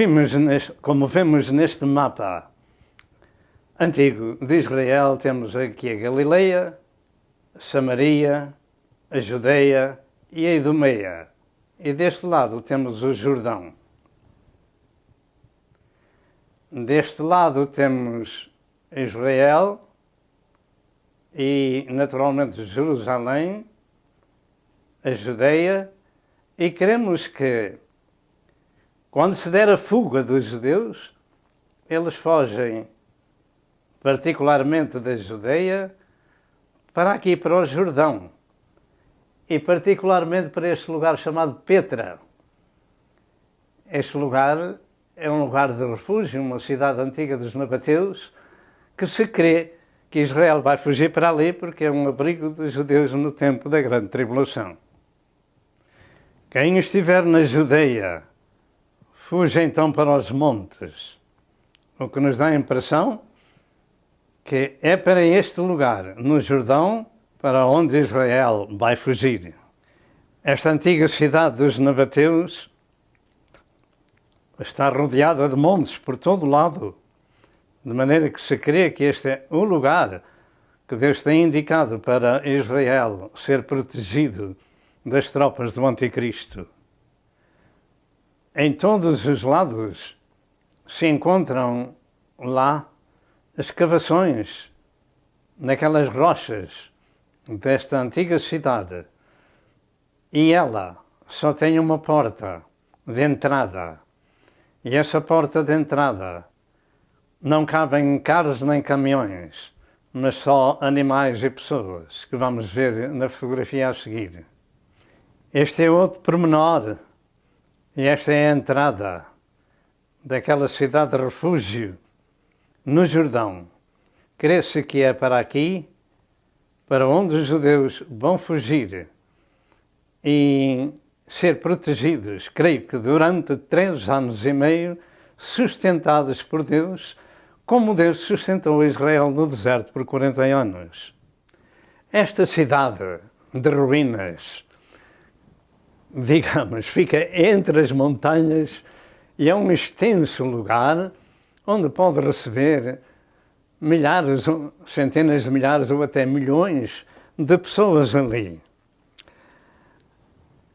vemos neste mapa antigo de Israel, temos aqui a Galileia, Samaria, a Judeia e a Idumeia. E deste lado temos o Jordão. Deste lado temos Israel e, naturalmente, Jerusalém, a Judeia, e queremos que, quando se der a fuga dos judeus, eles fogem particularmente da Judeia, para aqui, para o Jordão, e particularmente para este lugar chamado Petra. Este lugar é um lugar de refúgio, uma cidade antiga dos nabateus, que se crê que Israel vai fugir para ali porque é um abrigo dos judeus no tempo da grande tribulação. Quem estiver na Judeia, fuja então para os montes, o que nos dá a impressão que é para este lugar, no Jordão, para onde Israel vai fugir. Esta antiga cidade dos nabateus está rodeada de montes por todo o lado, de maneira que se crê que este é o lugar que Deus tem indicado para Israel ser protegido das tropas do Anticristo. Em todos os lados se encontram lá escavações naquelas rochas desta antiga cidade, e ela só tem uma porta de entrada, e essa porta de entrada não cabem carros nem caminhões, mas só animais e pessoas, que vamos ver na fotografia a seguir. Este é outro pormenor, e esta é a entrada daquela cidade de refúgio no Jordão. Crê-se que é para aqui, para onde os judeus vão fugir e ser protegidos, creio que durante 3 anos e meio, sustentados por Deus, como Deus sustentou Israel no deserto por 40 anos. Esta cidade de ruínas, digamos, fica entre as montanhas e é um extenso lugar onde pode receber milhares, centenas de milhares ou até milhões de pessoas ali.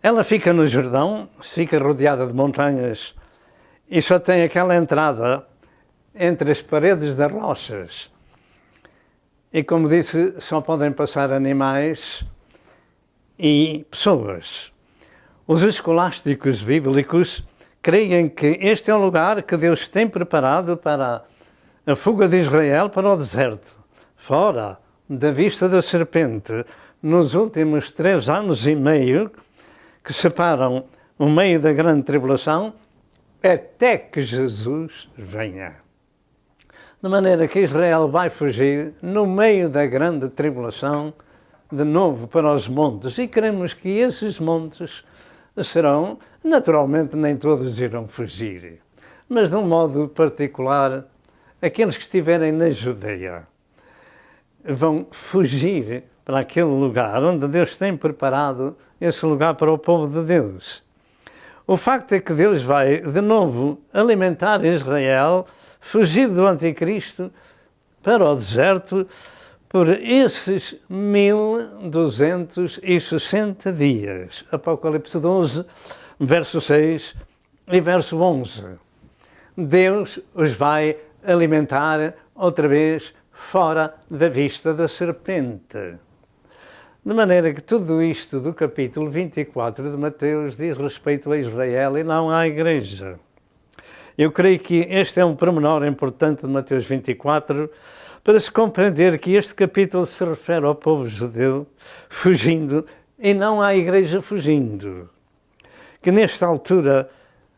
Ela fica no Jordão, fica rodeada de montanhas e só tem aquela entrada entre as paredes das rochas. E como disse, só podem passar animais e pessoas. Os escolásticos bíblicos creem que este é o lugar que Deus tem preparado para a fuga de Israel para o deserto, fora da vista da serpente, nos últimos 3 anos e meio que separam o meio da grande tribulação até que Jesus venha. De maneira que Israel vai fugir no meio da grande tribulação de novo para os montes, e queremos que esses montes serão, naturalmente nem todos irão fugir, mas de um modo particular, aqueles que estiverem na Judeia vão fugir para aquele lugar onde Deus tem preparado esse lugar para o povo de Deus. O facto é que Deus vai de novo alimentar Israel, fugir do Anticristo para o deserto por esses 1260 dias. Apocalipse 12, verso 6 e verso 11. Deus os vai alimentar outra vez fora da vista da serpente. De maneira que tudo isto do capítulo 24 de Mateus diz respeito a Israel e não à Igreja. Eu creio que este é um pormenor importante de Mateus 24, para se compreender que este capítulo se refere ao povo judeu fugindo e não à Igreja fugindo. Que nesta altura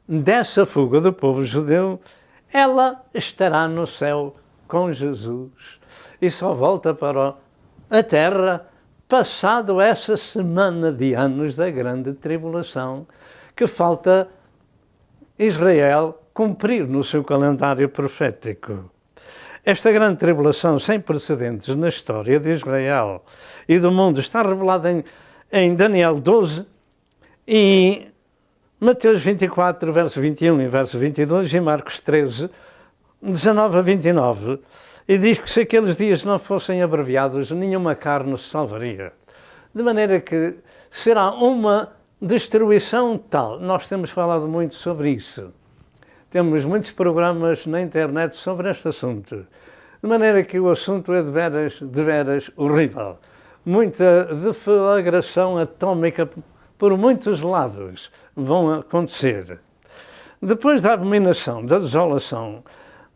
dessa fuga do povo judeu, ela estará no céu com Jesus e só volta para a terra passado essa semana de anos da grande tribulação, que falta Israel cumprir no seu calendário profético. Esta grande tribulação sem precedentes na história de Israel e do mundo está revelada em Daniel 12 e Mateus 24, verso 21 e verso 22 e Marcos 13, 19 a 29. E diz que se aqueles dias não fossem abreviados, nenhuma carne se salvaria. De maneira que será uma destruição tal. Nós temos falado muito sobre isso. Temos muitos programas na internet sobre este assunto. De maneira que o assunto é de veras horrível. Muita deflagração atômica por muitos lados vão acontecer. Depois da abominação, da desolação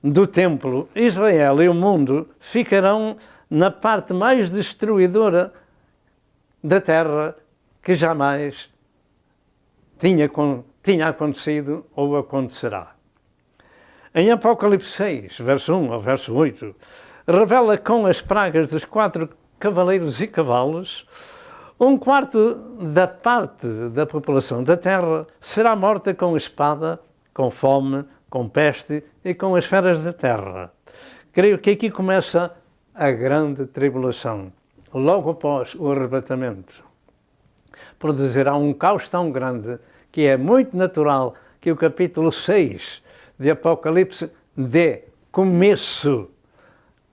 do templo, Israel e o mundo ficarão na parte mais destruidora da terra que jamais tinha acontecido ou acontecerá. Em Apocalipse 6, verso 1 ao verso 8, revela com as pragas dos 4 cavaleiros e cavalos, 1/4 da parte da população da terra será morta com espada, com fome, com peste e com as feras da terra. Creio que aqui começa a grande tribulação, logo após o arrebatamento. Produzirá um caos tão grande que é muito natural que o capítulo 6 de Apocalipse dê começo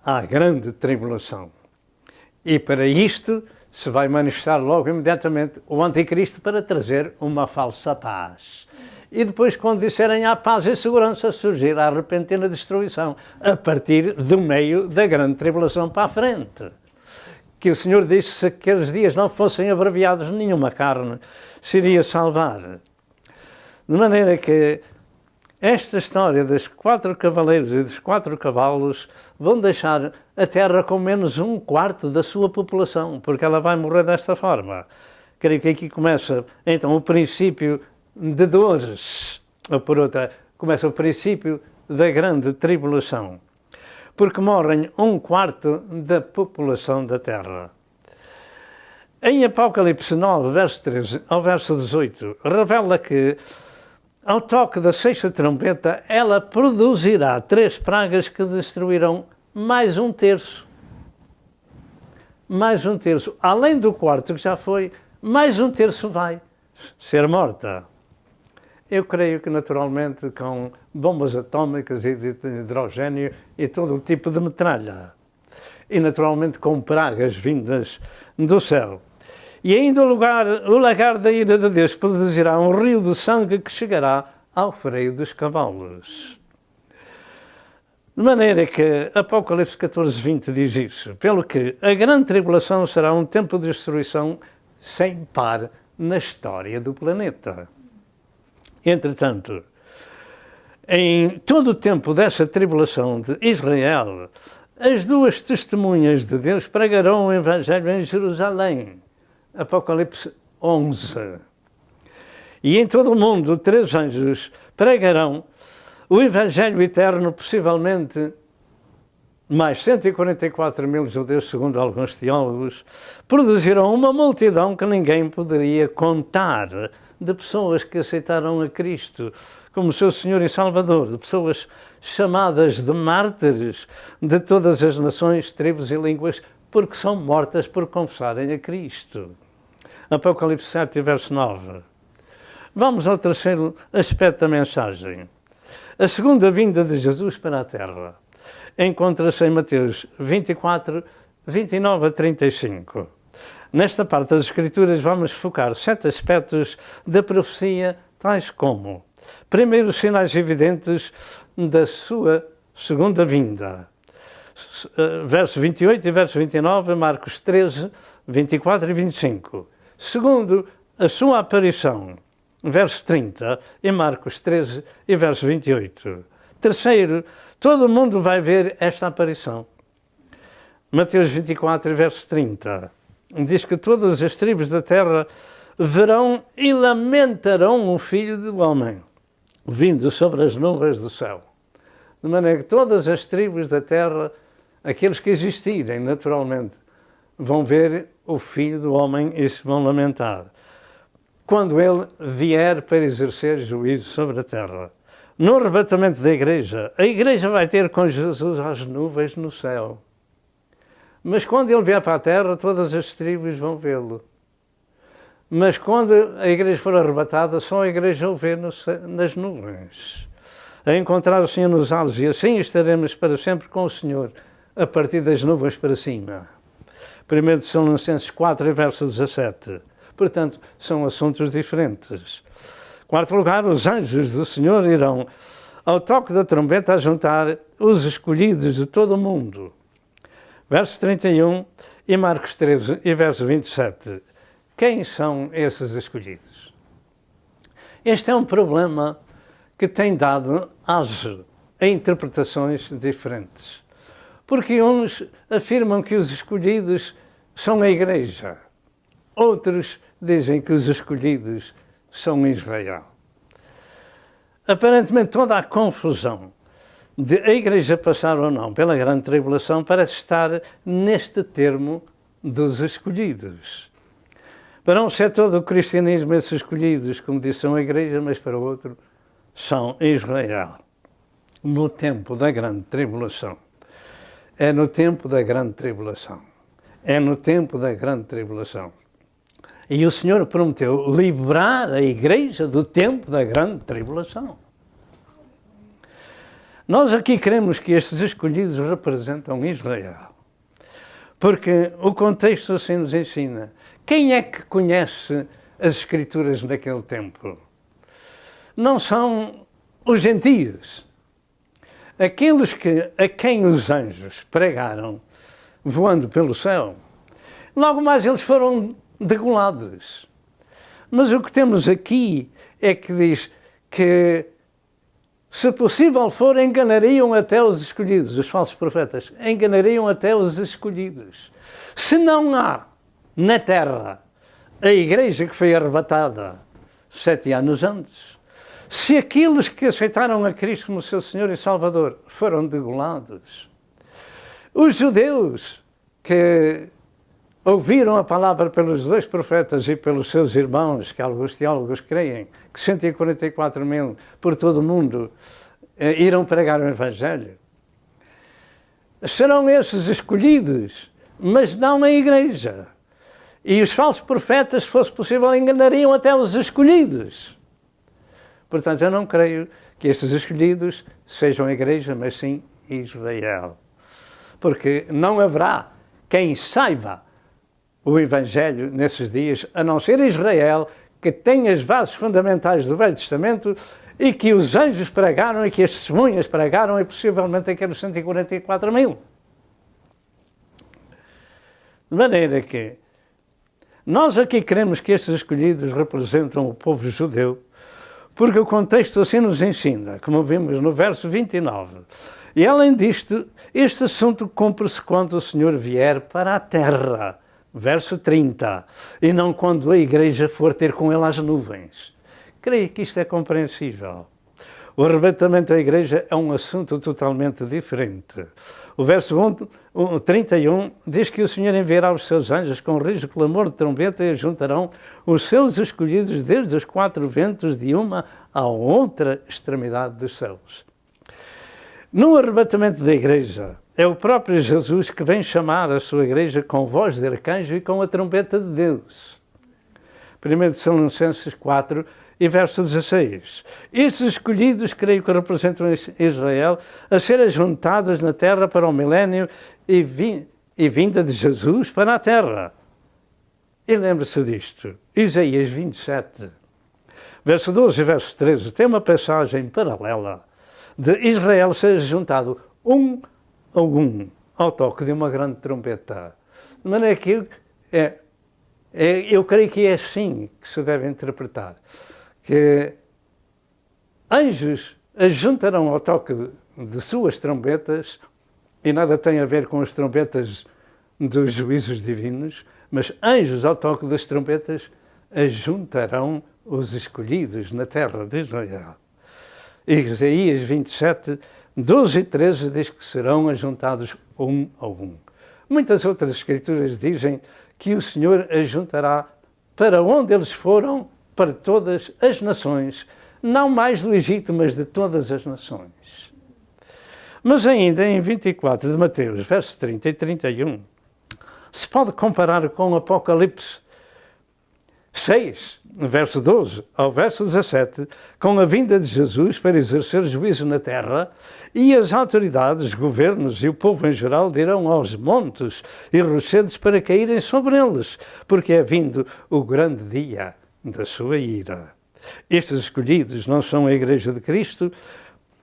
à grande tribulação. E para isto se vai manifestar logo imediatamente o Anticristo para trazer uma falsa paz. E depois, quando disserem há paz e segurança, surgirá a repentina destruição, a partir do meio da grande tribulação para a frente. que o Senhor disse que se aqueles dias não fossem abreviados, nenhuma carne se iria salvar. De maneira que esta história dos 4 cavaleiros e dos 4 cavalos vão deixar a Terra com menos 1/4 da sua população, porque ela vai morrer desta forma. Creio que aqui começa, então, o princípio de dores, ou por outra, começa o princípio da grande tribulação, porque morrem 1/4 da população da Terra. Em Apocalipse 9, verso 13 ao verso 18, revela que, ao toque da 6ª trombeta, ela produzirá 3 pragas que destruirão mais 1/3. Mais 1/3. Além do 1/4 que já foi, mais 1/3 vai ser morta. Eu creio que, naturalmente, com bombas atómicas e de hidrogênio e todo o tipo de metralha. E, naturalmente, com pragas vindas do céu. E ainda o lagar da ira de Deus produzirá um rio de sangue que chegará ao freio dos cavalos. De maneira que Apocalipse 14:20 diz isso, pelo que a grande tribulação será um tempo de destruição sem par na história do planeta. Entretanto, em todo o tempo dessa tribulação de Israel, as 2 testemunhas de Deus pregarão o Evangelho em Jerusalém. Apocalipse 11. E em todo o mundo, 3 anjos pregarão o Evangelho eterno, possivelmente mais 144.000 judeus, segundo alguns teólogos, produzirão uma multidão que ninguém poderia contar, de pessoas que aceitaram a Cristo como seu Senhor e Salvador, de pessoas chamadas de mártires de todas as nações, tribos e línguas, porque são mortas por confessarem a Cristo. Apocalipse 7, verso 9. Vamos ao terceiro aspecto da mensagem. A segunda vinda de Jesus para a Terra encontra-se em Mateus 24, 29 a 35. Nesta parte das Escrituras vamos focar 7 aspectos da profecia, tais como: primeiro, os sinais evidentes da sua segunda vinda. Verso 28 e verso 29, Marcos 13, 24 e 25. Segundo, a sua aparição. Verso 30, em Marcos 13 e verso 28. Terceiro, todo mundo vai ver esta aparição. Mateus 24 e verso 30. Diz que todas as tribos da terra verão e lamentarão o Filho do Homem, vindo sobre as nuvens do céu. De maneira que todas as tribos da terra, aqueles que existirem naturalmente, vão ver o Filho do Homem e se vão lamentar, quando ele vier para exercer juízo sobre a terra. No arrebatamento da igreja, a igreja vai ter com Jesus as nuvens no céu. Mas quando ele vier para a terra, todas as tribos vão vê-lo. Mas quando a igreja for arrebatada, só a igreja o vê nas nuvens, a encontrar o Senhor nos ares, e assim estaremos para sempre com o Senhor, a partir das nuvens para cima. 1 Tessalonicenses 4, verso 17. Portanto, são assuntos diferentes. Quarto lugar, os anjos do Senhor irão, ao toque da trombeta, a juntar os escolhidos de todo o mundo. Verso 31 e Marcos 13 e verso 27. Quem são esses escolhidos? Este é um problema que tem dado aso a interpretações diferentes. Porque uns afirmam que os escolhidos são a Igreja. Outros dizem que os escolhidos são Israel. Aparentemente, toda a confusão de a Igreja passar ou não pela grande tribulação parece estar neste termo dos escolhidos. Para um setor do cristianismo, esses escolhidos, como disse, são a Igreja, mas para o outro são Israel. No tempo da grande tribulação. É no tempo da grande tribulação. É no tempo da grande tribulação. E o Senhor prometeu livrar a Igreja do tempo da grande tribulação. Nós aqui queremos que estes escolhidos representam Israel. Porque o contexto assim nos ensina. Quem é que conhece as Escrituras naquele tempo? Não são os gentios. Aqueles a quem os anjos pregaram voando pelo céu logo mais eles foram degolados. Mas o que temos aqui é que diz que, se possível for, enganariam até os escolhidos, os falsos profetas, enganariam até os escolhidos. Se não há na terra a igreja que foi arrebatada 7 anos antes, se aqueles que aceitaram a Cristo como seu Senhor e Salvador foram degolados, os judeus que ouviram a palavra pelos 2 profetas e pelos seus irmãos, que alguns teólogos creem, que 144.000 por todo o mundo irão pregar o Evangelho, serão esses escolhidos, mas não a igreja. E os falsos profetas, se fosse possível, enganariam até os escolhidos. Portanto, eu não creio que esses escolhidos sejam a igreja, mas sim Israel. Porque não haverá quem saiba o Evangelho nesses dias, a não ser Israel, que tem as bases fundamentais do Velho Testamento e que os anjos pregaram e que as testemunhas pregaram e possivelmente aqueles 144.000. De maneira que nós aqui queremos que estes escolhidos representam o povo judeu, porque o contexto assim nos ensina, como vimos no verso 29. E além disto, este assunto cumpre-se quando o Senhor vier para a terra. Verso 30. E não quando a igreja for ter com ele as nuvens. Creio que isto é compreensível. O arrebatamento da igreja é um assunto totalmente diferente. O verso 31 diz que o Senhor enviará os seus anjos com rijo clamor de trombeta e juntarão os seus escolhidos desde os 4 ventos de uma à outra extremidade dos céus. No arrebatamento da igreja, é o próprio Jesus que vem chamar a sua igreja com voz de arcanjo e com a trombeta de Deus. 1 Tessalonicenses 4 e verso 16. Estes escolhidos, creio que representam Israel, a serem juntados na terra para o milénio e vinda de Jesus para a terra. E lembre-se disto, Isaías 27, verso 12 e verso 13, tem uma passagem paralela de Israel ser juntado um a um ao toque de uma grande trombeta. De maneira que eu creio que é assim que se deve interpretar. Que anjos as juntarão ao toque de suas trombetas, e nada tem a ver com as trombetas dos juízos divinos, mas anjos ao toque das trombetas ajuntarão os escolhidos na terra de Israel. Isaías 27, 12 e 13 diz que serão ajuntados um a um. Muitas outras escrituras dizem que o Senhor ajuntará para onde eles foram, para todas as nações, não mais do Egito, mas de todas as nações. Mas ainda em 24 de Mateus, versos 30 e 31, se pode comparar com Apocalipse 6, verso 12 ao verso 17, com a vinda de Jesus para exercer juízo na terra, e as autoridades, governos e o povo em geral dirão aos montes e rochedos para caírem sobre eles, porque é vindo o grande dia da sua ira. Estes escolhidos não são a Igreja de Cristo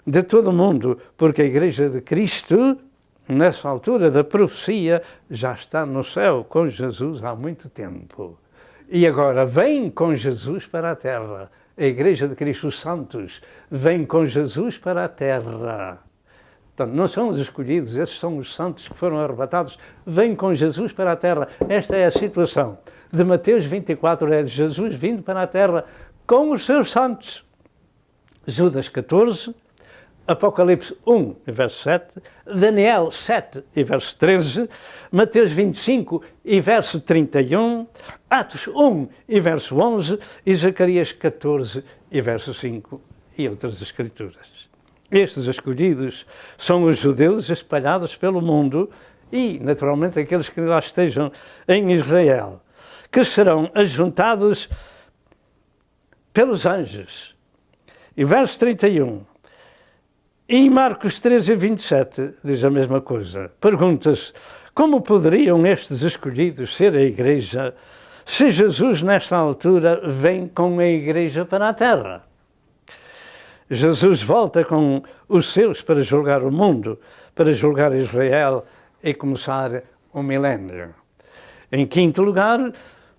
de todo o mundo, porque a Igreja de Cristo, nessa altura da profecia, já está no céu com Jesus há muito tempo. E agora vem com Jesus para a terra. A Igreja de Cristo, os santos, vem com Jesus para a terra. Portanto, não são os escolhidos, esses são os santos que foram arrebatados. Vêm com Jesus para a terra. Esta é a situação de Mateus 24, é de Jesus vindo para a terra com os seus santos. Judas 14, Apocalipse 1, verso 7, Daniel 7, e verso 13, Mateus 25, e verso 31, Atos 1, e verso 11, e Zacarias 14, e verso 5, e outras escrituras. Estes escolhidos são os judeus espalhados pelo mundo e, naturalmente, aqueles que lá estejam em Israel, que serão ajuntados pelos anjos. E verso 31, e em Marcos 13, 27, diz a mesma coisa. Pergunta-se, como poderiam estes escolhidos ser a Igreja se Jesus, nesta altura, vem com a Igreja para a terra? Jesus volta com os seus para julgar o mundo, para julgar Israel e começar o milénio. Em quinto lugar,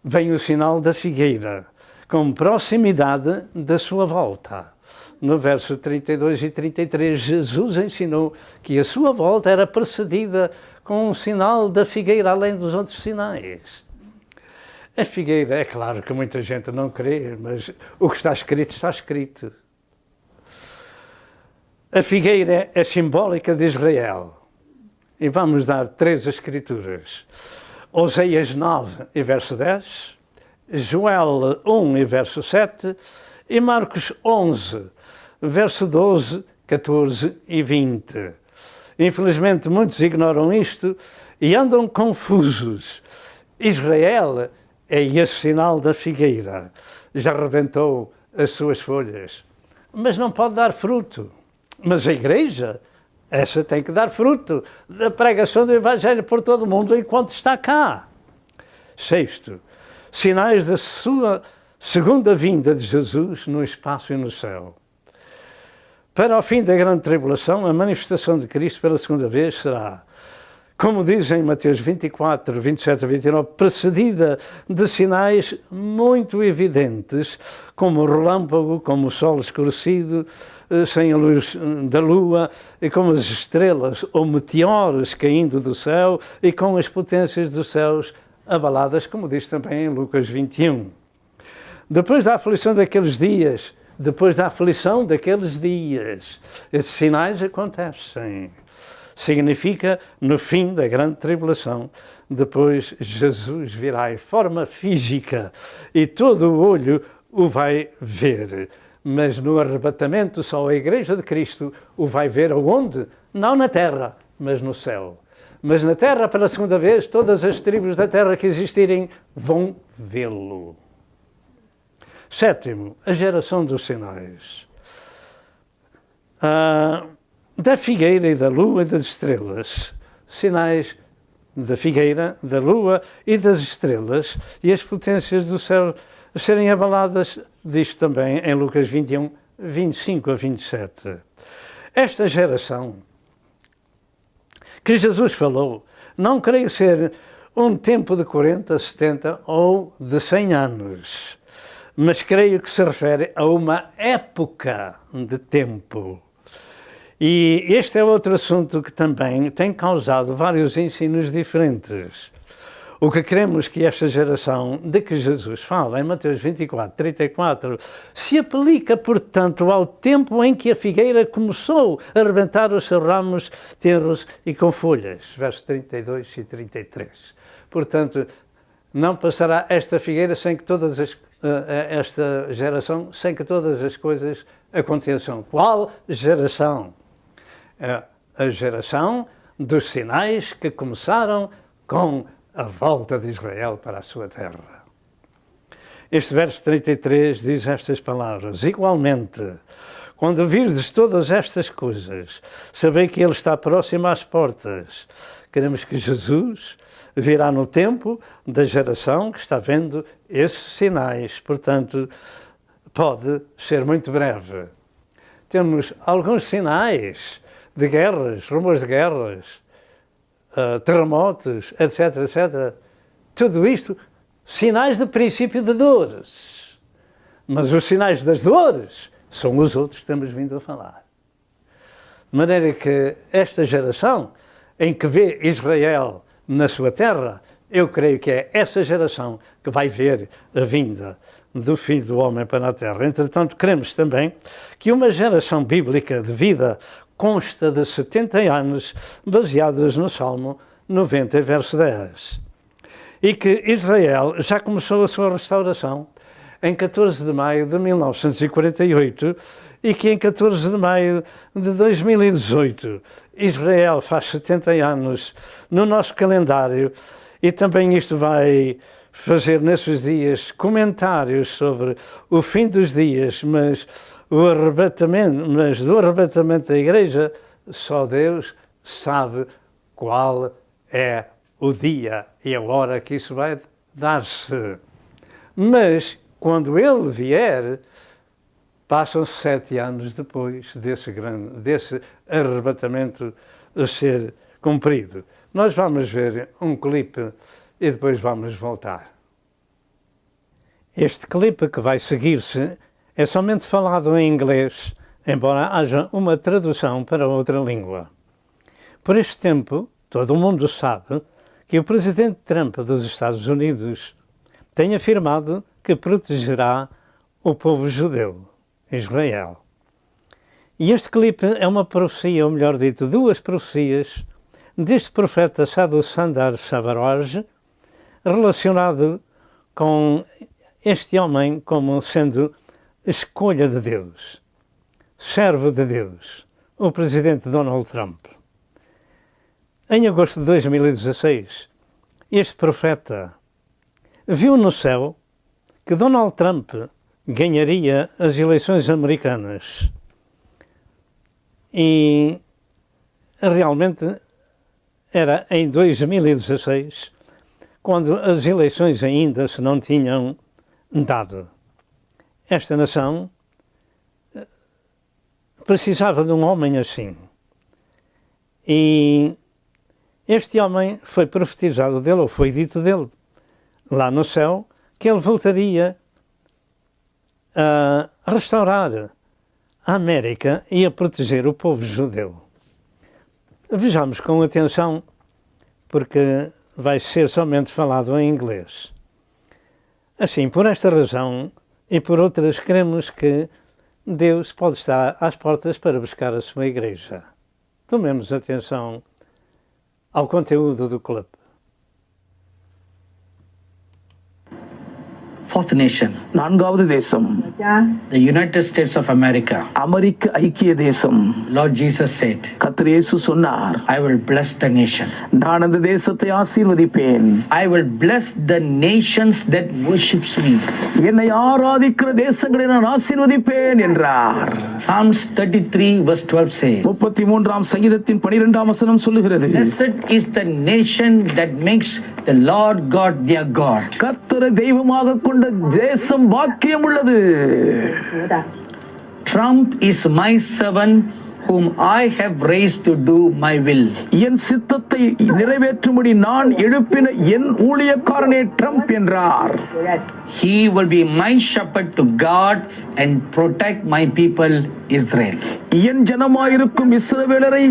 vem o sinal da figueira, com proximidade da sua volta. No verso 32 e 33, Jesus ensinou que a sua volta era precedida com um sinal da figueira, além dos outros sinais. A figueira, é claro que muita gente não crê, mas o que está escrito, está escrito. A figueira é simbólica de Israel. E vamos dar 3 escrituras. Oseias 9 e verso 10, Joel 1 e verso 7 e Marcos 11, verso 12, 14 e 20. Infelizmente muitos ignoram isto e andam confusos. Israel é esse sinal da figueira. Já rebentou as suas folhas, mas não pode dar fruto. Mas a igreja, essa tem que dar fruto da pregação do Evangelho por todo o mundo enquanto está cá. 6. Sinais da sua segunda vinda de Jesus no espaço e no céu. Para o fim da grande tribulação, a manifestação de Cristo pela segunda vez será, como diz em Mateus 24, 27 a 29, precedida de sinais muito evidentes, como o relâmpago, como o sol escurecido, sem a luz da lua, e como as estrelas ou meteoros caindo do céu, e com as potências dos céus abaladas, como diz também em Lucas 21. Depois da aflição daqueles dias, esses sinais acontecem. Significa no fim da grande tribulação. Depois Jesus virá em forma física e todo o olho o vai ver. Mas no arrebatamento só a Igreja de Cristo o vai ver aonde? Não na terra, mas no céu. Mas na terra, pela segunda vez, todas as tribos da terra que existirem vão vê-lo. 7. A geração dos sinais. Da figueira e da lua e das estrelas. Sinais da figueira, da lua e das estrelas e as potências do céu serem abaladas, diz também em Lucas 21, 25 a 27. Esta geração que Jesus falou, não creio ser um tempo de 40, 70 ou de 100 anos, mas creio que se refere a uma época de tempo. E este é outro assunto que também tem causado vários ensinos diferentes. O que queremos que esta geração de que Jesus fala, em Mateus 24, 34, se aplica, portanto, ao tempo em que a figueira começou a arrebentar os seus ramos tenros e com folhas, versos 32 e 33. Portanto, não passará esta figueira sem que esta geração, sem que todas as coisas aconteçam. Qual geração? A geração dos sinais que começaram com a volta de Israel para a sua terra. Este verso 33 diz estas palavras: igualmente, quando virdes todas estas coisas, sabei que Ele está próximo às portas. Queremos que Jesus virá no tempo da geração que está vendo esses sinais, portanto, pode ser muito breve. Temos alguns sinais de guerras, rumores de guerras, terremotos, etc, etc. Tudo isto, sinais de princípio de dores. Mas os sinais das dores são os outros que estamos vindo a falar. De maneira que esta geração, em que vê Israel na sua terra, eu creio que é essa geração que vai ver a vinda do Filho do Homem para a terra. Entretanto, queremos também que uma geração bíblica de vida consta de 70 anos, baseados no Salmo 90, verso 10. E que Israel já começou a sua restauração em 14 de maio de 1948 e que em 14 de maio de 2018 Israel faz 70 anos no nosso calendário e também isto vai fazer nesses dias comentários sobre o fim dos dias, mas do arrebatamento da Igreja, só Deus sabe qual é o dia e a hora que isso vai dar-se. Mas, quando Ele vier, passam-se 7 anos depois desse arrebatamento ser cumprido. Nós vamos ver um clipe e depois vamos voltar. Este clipe que vai seguir-se é somente falado em inglês, embora haja uma tradução para outra língua. Por este tempo, todo o mundo sabe que o presidente Trump dos Estados Unidos tem afirmado que protegerá o povo judeu, Israel. E este clipe é uma profecia, ou melhor dito, duas profecias deste profeta Sadhu Sundar Savaraj, relacionado com este homem como sendo escolha de Deus, servo de Deus, o presidente Donald Trump. Em agosto de 2016, este profeta viu no céu que Donald Trump ganharia as eleições americanas. E realmente era em 2016, quando as eleições ainda se não tinham dado. Esta nação precisava de um homem assim. E este homem foi profetizado dele, ou foi dito dele, lá no céu, que ele voltaria a restaurar a América e a proteger o povo judeu. Vejamos com atenção, porque vai ser somente falado em inglês. Assim, por esta razão e por outras, cremos que Deus pode estar às portas para buscar a sua igreja. Tomemos atenção ao conteúdo do clipe. Fourth nation, நான்காவது தேசம் the United States of America. அமெரிக்க ஐக்கிய தேசம். Lord Jesus said, கர்த்தர் இயேசு சொன்னார், I will bless the nation. நான் அந்த தேசத்தை ஆசீர்வதிப்பேன். I will bless the nations that worships me. என்னை ஆராதிக்கிற தேசங்களை நான் ஆசீர்வதிப்பேன் என்றார். Psalms 33 verse 12 says, 33ஆம் சங்கீதத்தின் 12ஆம் வசனம் சொல்லுகிறது, Blessed is the nation that makes the Lord God their God. கர்த்தரை தெய்வமாக கொண்ட தேசம் பாக்கியம் உள்ளது. Trump is my servant whom I have raised to do my will. என் சித்தத்தை நிறைவேற்றும்படி நான் எழுப்பின என் ஊழியக்காரனே ட்ரம்ப் என்றார். He will be my shepherd to guard and protect my people Israel. என் ஜனமாயிருக்கும் இஸ்ரவேலரை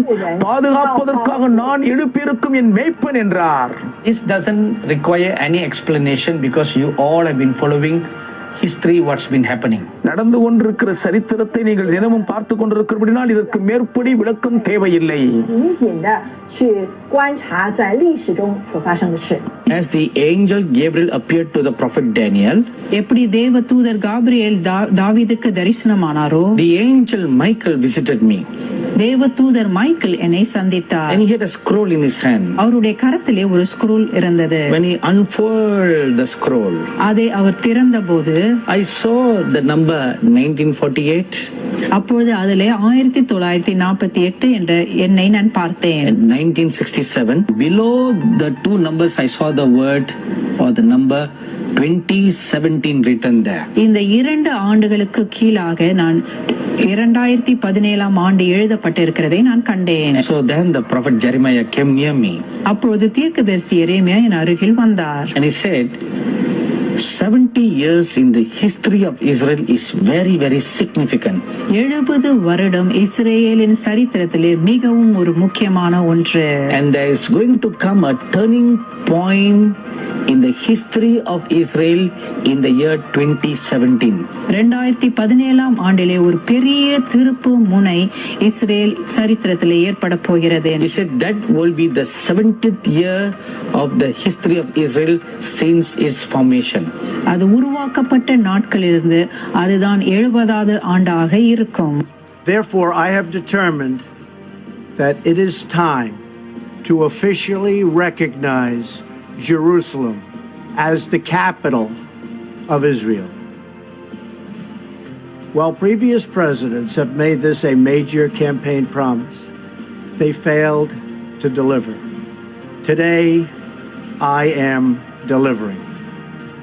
பாதுகாப்பதற்காக நான் எழுப்பியிருக்கும் என் மேய்ப்பன் என்றார். This doesn't require any explanation because you all have been following history, what's been happening. நடந்து கொண்டிருக்கிற சரித்திரத்தை நீங்கள் தினமும் பார்த்து கொண்டிருக்கிறபடினால் இதற்கு மேற்படி விளக்கம் தேவையில்லை. As the angel Gabriel appeared to the prophet Daniel, எப்படி தேவதூதர் காபிரியேல் தாவீதுக்கு தரிசனமானாரோ, the angel Michael visited me தேவதூதர் மைக்கேல் என்னை சந்தித்தார். and he had a scroll in his hand. அவருடைய கரத்திலே ஒரு ஸ்க்ரோல் இருந்தது. When he unfurled the scroll, அதை அவர் திறந்தபோது I saw the number 1948 அப்பொழுது அதிலே 1948 என்ற எண்ணை நான் பார்த்தேன். and 1967. Below the two numbers I saw the word or the number 2017 written there. இந்த 2 ஆண்டுகளுக்கு கீழாக நான் 2017ஆம் ஆண்டு எழுதப்பட்டிருக்கிறதை நான் கண்டேன். So then the prophet Jeremiah came near me அப்பொழுது தீர்க்கதரிசி எரேமியா என் அருகில் வந்தார். and he said, 70 years in the history of Israel is very, very significant. 70 வருடம் இஸ்ரேலின் சரித்திரத்திலே மிகவும் ஒரு முக்கியமான ஒன்று. And there is going to come a turning point in the history of Israel in the year 2017. 2017ஆம் ஆண்டிலே ஒரு பெரிய திருப்பு முனை இஸ்ரேல் சரித்திரத்திலே ஏற்பட போகிறது. He said that will be the 70th year of the history of Israel since its formation. அது உருவாக்கப்பட்ட நாட்களிலிருந்து அதுதான் 70வது ஆண்டாக இருக்கும். Therefore, I have determined that it is time to officially recognize Jerusalem as the capital of Israel. While previous presidents have made this a major campaign promise, they failed to deliver. Today, I am delivering.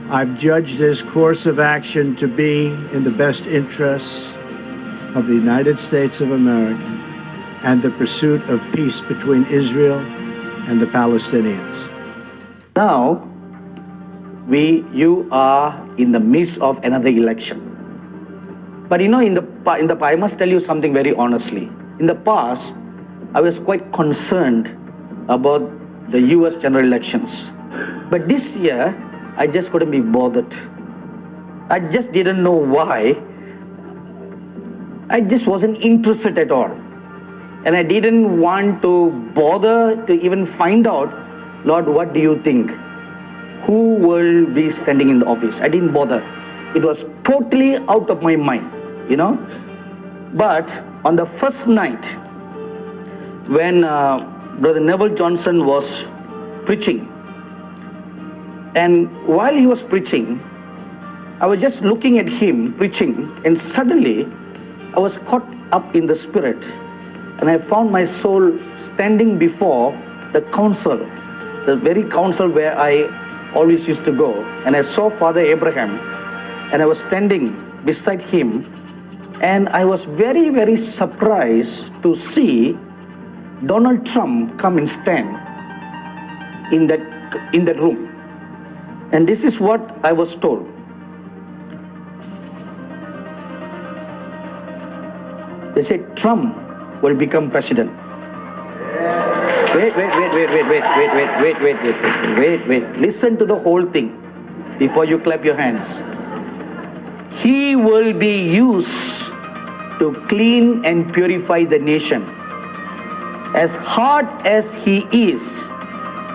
I've judged this course of action to be in the best interests of the United States of America and the pursuit of peace between Israel and the Palestinians. Now, you are in the midst of another election. But you know, I must tell you something very honestly. In the past, I was quite concerned about the US general elections. But this year, I just couldn't be bothered. I just didn't know why. I just wasn't interested at all. And I didn't want to bother to even find out, Lord, what do you think? Who will be standing in the office? I didn't bother. It was totally out of my mind, you know. But on the first night, when Brother Neville Johnson was preaching, and while he was preaching, I was just looking at him preaching, and suddenly I was caught up in the spirit, and I found my soul standing before the council, the very council where I always used to go, and I saw Father Abraham, and I was standing beside him, and I was very, very surprised to see Donald Trump come and stand in that room. And this is what I was told. They said Trump will become president. Wait. Listen to the whole thing before you clap your hands. He will be used to clean and purify the nation. As hard as he is,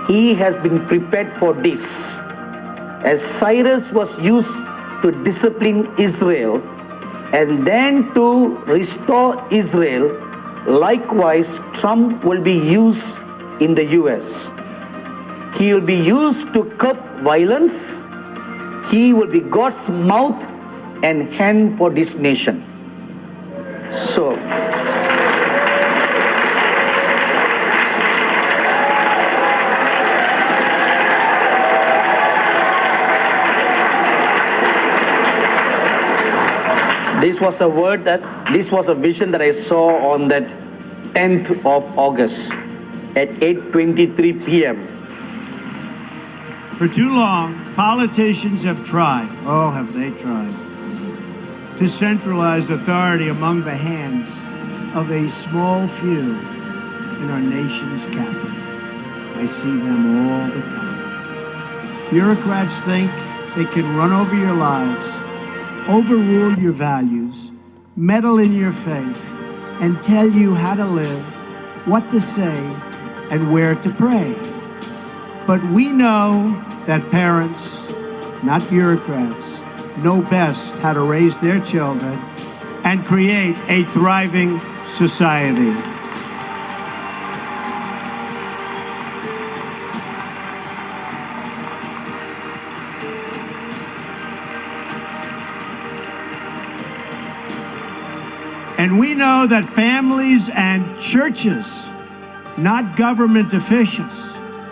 he has been prepared for this. As Cyrus was used to discipline Israel and then to restore Israel, likewise, Trump will be used in the US. He will be used to curb violence. He will be God's mouth and hand for this nation. So, this was a vision that I saw on that 10th of August at 8:23 p.m. For too long, politicians have tried, oh, have they tried, to centralize authority among the hands of a small few in our nation's capital. I see them all the time. Bureaucrats think they can run over your lives, overrule your values, meddle in your faith, and tell you how to live, what to say, and where to pray. But we know that parents, not bureaucrats, know best how to raise their children and create a thriving society. And we know that families and churches, not government officials,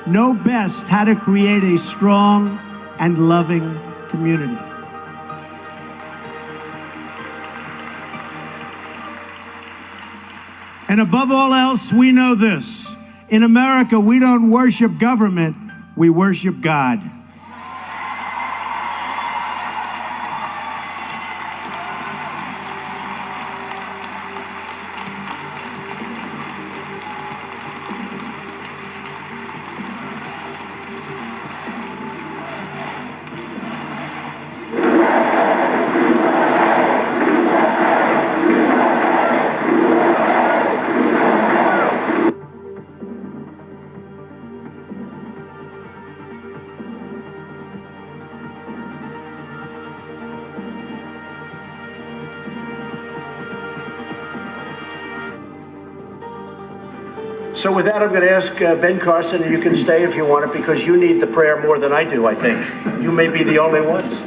know best how to create a strong and loving community. And above all else, we know this. In America, we don't worship government, we worship God. So with that, I'm going to ask Ben Carson, and you can stay if you want it, because you need the prayer more than I do, I think. You may be the only ones.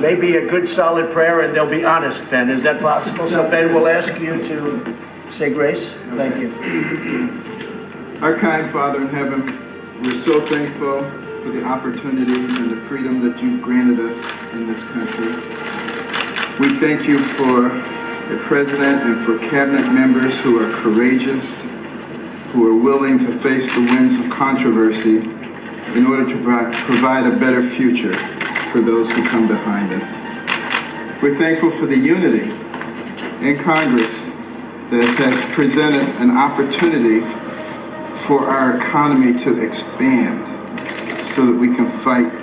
Maybe a good, solid prayer, and they'll be honest, Ben. Is that possible? So Ben, we'll ask you to say grace. Thank you. Our kind Father in heaven, we're so thankful for the opportunities and the freedom that you've granted us in this country. We thank you for the president and for cabinet members who are courageous, who are willing to face the winds of controversy in order to provide a better future for those who come behind us. We're thankful for the unity in Congress that has presented an opportunity for our economy to expand so that we can fight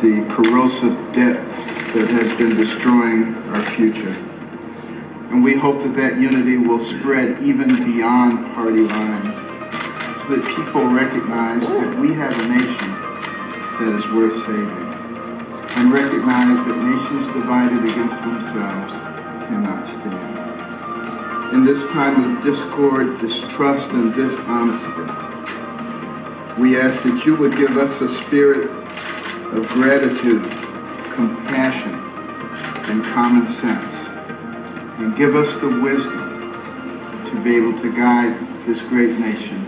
the corrosive debt that has been destroying our future. And we hope that that unity will spread even beyond party lines so that people recognize that we have a nation that is worth saving and recognize that nations divided against themselves cannot stand. In this time of discord, distrust, and dishonesty, we ask that you would give us a spirit of gratitude, compassion, and common sense, and give us the wisdom to be able to guide this great nation.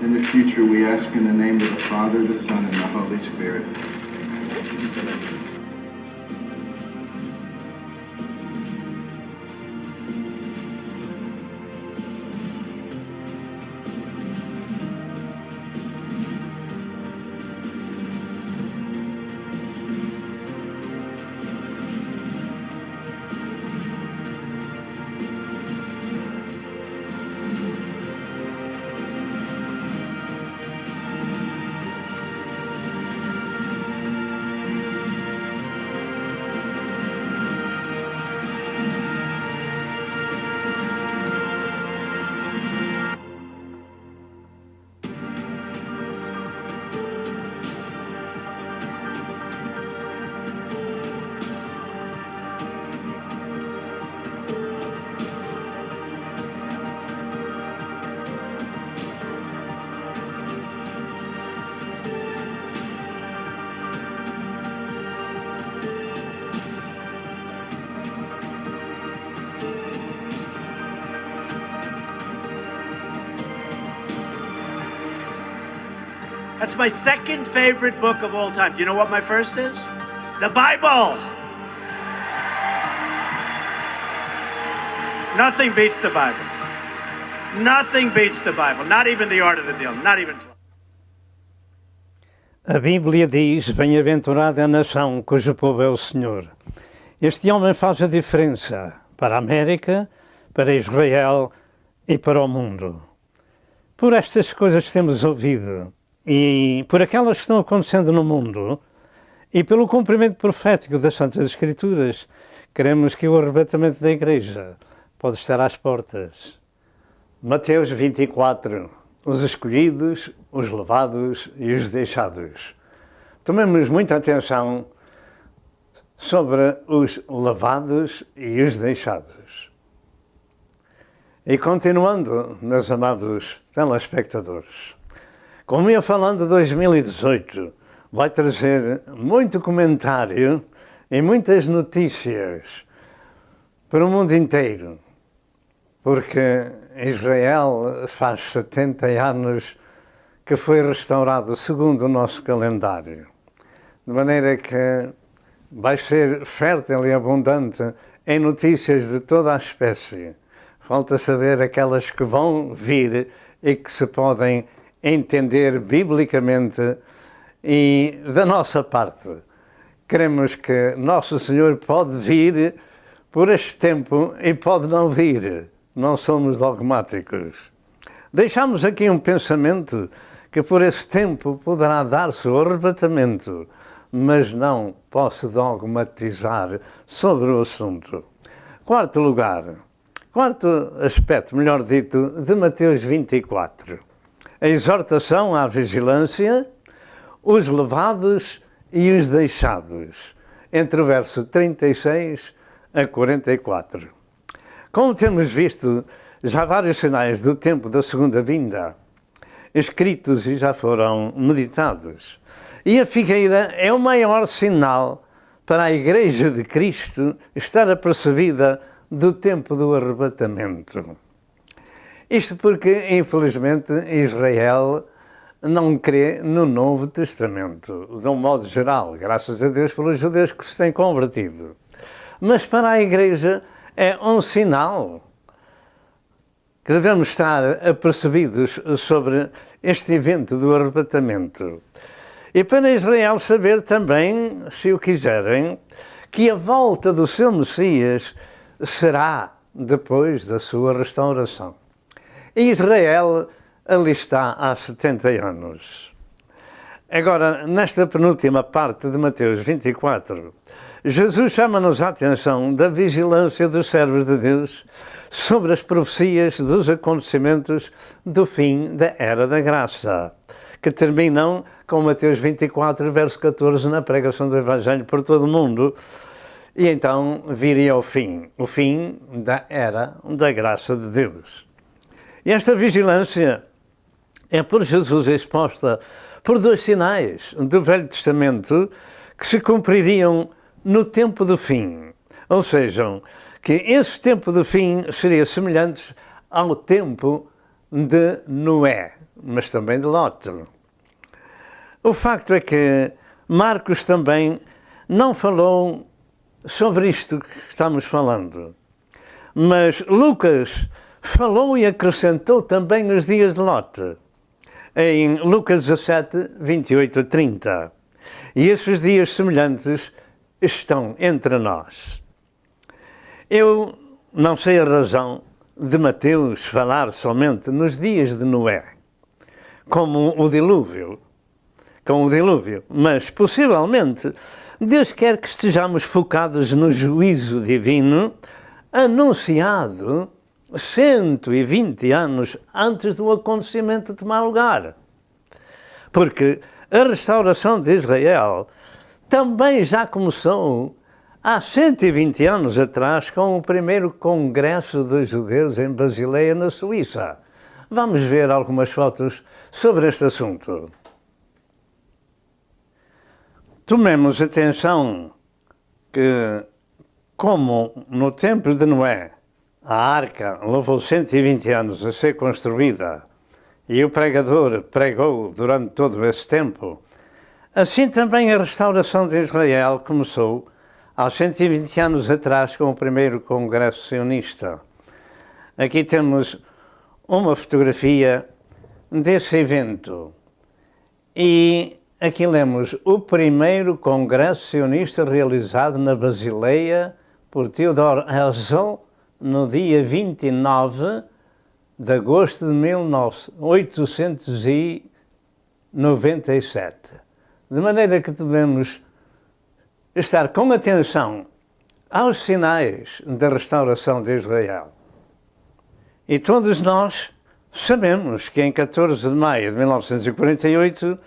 In the future, we ask in the name of the Father, the Son, and the Holy Spirit. That's my second favorite book of all time. Do you know what my first is? The Bible. Nothing beats the Bible. Nothing beats the Bible. Not even the art of the deal. Not even. A Bíblia diz: bem-aventurada a nação cujo povo é o Senhor. Este homem faz a diferença para a América, para Israel e para o mundo. Por estas coisas que temos ouvido e por aquelas que estão acontecendo no mundo e pelo cumprimento profético das Santas Escrituras, queremos que o arrebatamento da Igreja pode estar às portas. Mateus 24. Os escolhidos, os levados e os deixados. Tomemos muita atenção sobre os levados e os deixados. E continuando, meus amados telespectadores, como ia falando, 2018 vai trazer muito comentário e muitas notícias para o mundo inteiro, porque Israel faz 70 anos que foi restaurado segundo o nosso calendário, de maneira que vai ser fértil e abundante em notícias de toda a espécie. Falta saber aquelas que vão vir e que se podem entender biblicamente, e da nossa parte queremos que Nosso Senhor pode vir por este tempo e pode não vir. Não somos dogmáticos. Deixamos aqui um pensamento que por esse tempo poderá dar-se o arrebatamento, mas não posso dogmatizar sobre o assunto. Quarto aspecto, melhor dito, de Mateus 24. A exortação à vigilância, os levados e os deixados, entre o verso 36 a 44. Como temos visto já vários sinais do tempo da segunda vinda, escritos e já foram meditados, e a figueira é o maior sinal para a Igreja de Cristo estar apercebida do tempo do arrebatamento. Isto porque, infelizmente, Israel não crê no Novo Testamento, de um modo geral, graças a Deus pelos judeus que se têm convertido. Mas para a Igreja é um sinal que devemos estar apercebidos sobre este evento do arrebatamento. E para Israel saber também, se o quiserem, que a volta do seu Messias será depois da sua restauração. E Israel ali está há 70 anos. Agora, nesta penúltima parte de Mateus 24, Jesus chama-nos a atenção da vigilância dos servos de Deus sobre as profecias dos acontecimentos do fim da Era da Graça, que terminam com Mateus 24, verso 14, na pregação do Evangelho por todo o mundo. E então viria o fim da Era da Graça de Deus. E esta vigilância é por Jesus exposta por dois sinais do Velho Testamento que se cumpririam no tempo do fim. Ou seja, que esse tempo do fim seria semelhante ao tempo de Noé, mas também de Lot. O facto é que Marcos também não falou sobre isto que estamos falando, mas Lucas falou e acrescentou também os dias de Lot, em Lucas 17, 28 a 30. E esses dias semelhantes estão entre nós. Eu não sei a razão de Mateus falar somente nos dias de Noé, como o dilúvio, mas possivelmente Deus quer que estejamos focados no juízo divino anunciado 120 anos antes do acontecimento tomar lugar. Porque a restauração de Israel também já começou há 120 anos atrás com o primeiro congresso dos judeus em Basileia, na Suíça. Vamos ver algumas fotos sobre este assunto. Tomemos atenção que, como no tempo de Noé, a arca levou 120 anos a ser construída e o pregador pregou durante todo esse tempo, assim também a restauração de Israel começou há 120 anos atrás com o primeiro congresso sionista. Aqui temos uma fotografia desse evento e aqui lemos o primeiro congresso sionista realizado na Basileia por Theodor Herzl no dia 29 de agosto de 1897. De maneira que devemos estar com atenção aos sinais da restauração de Israel. E todos nós sabemos que em 14 de maio de 1948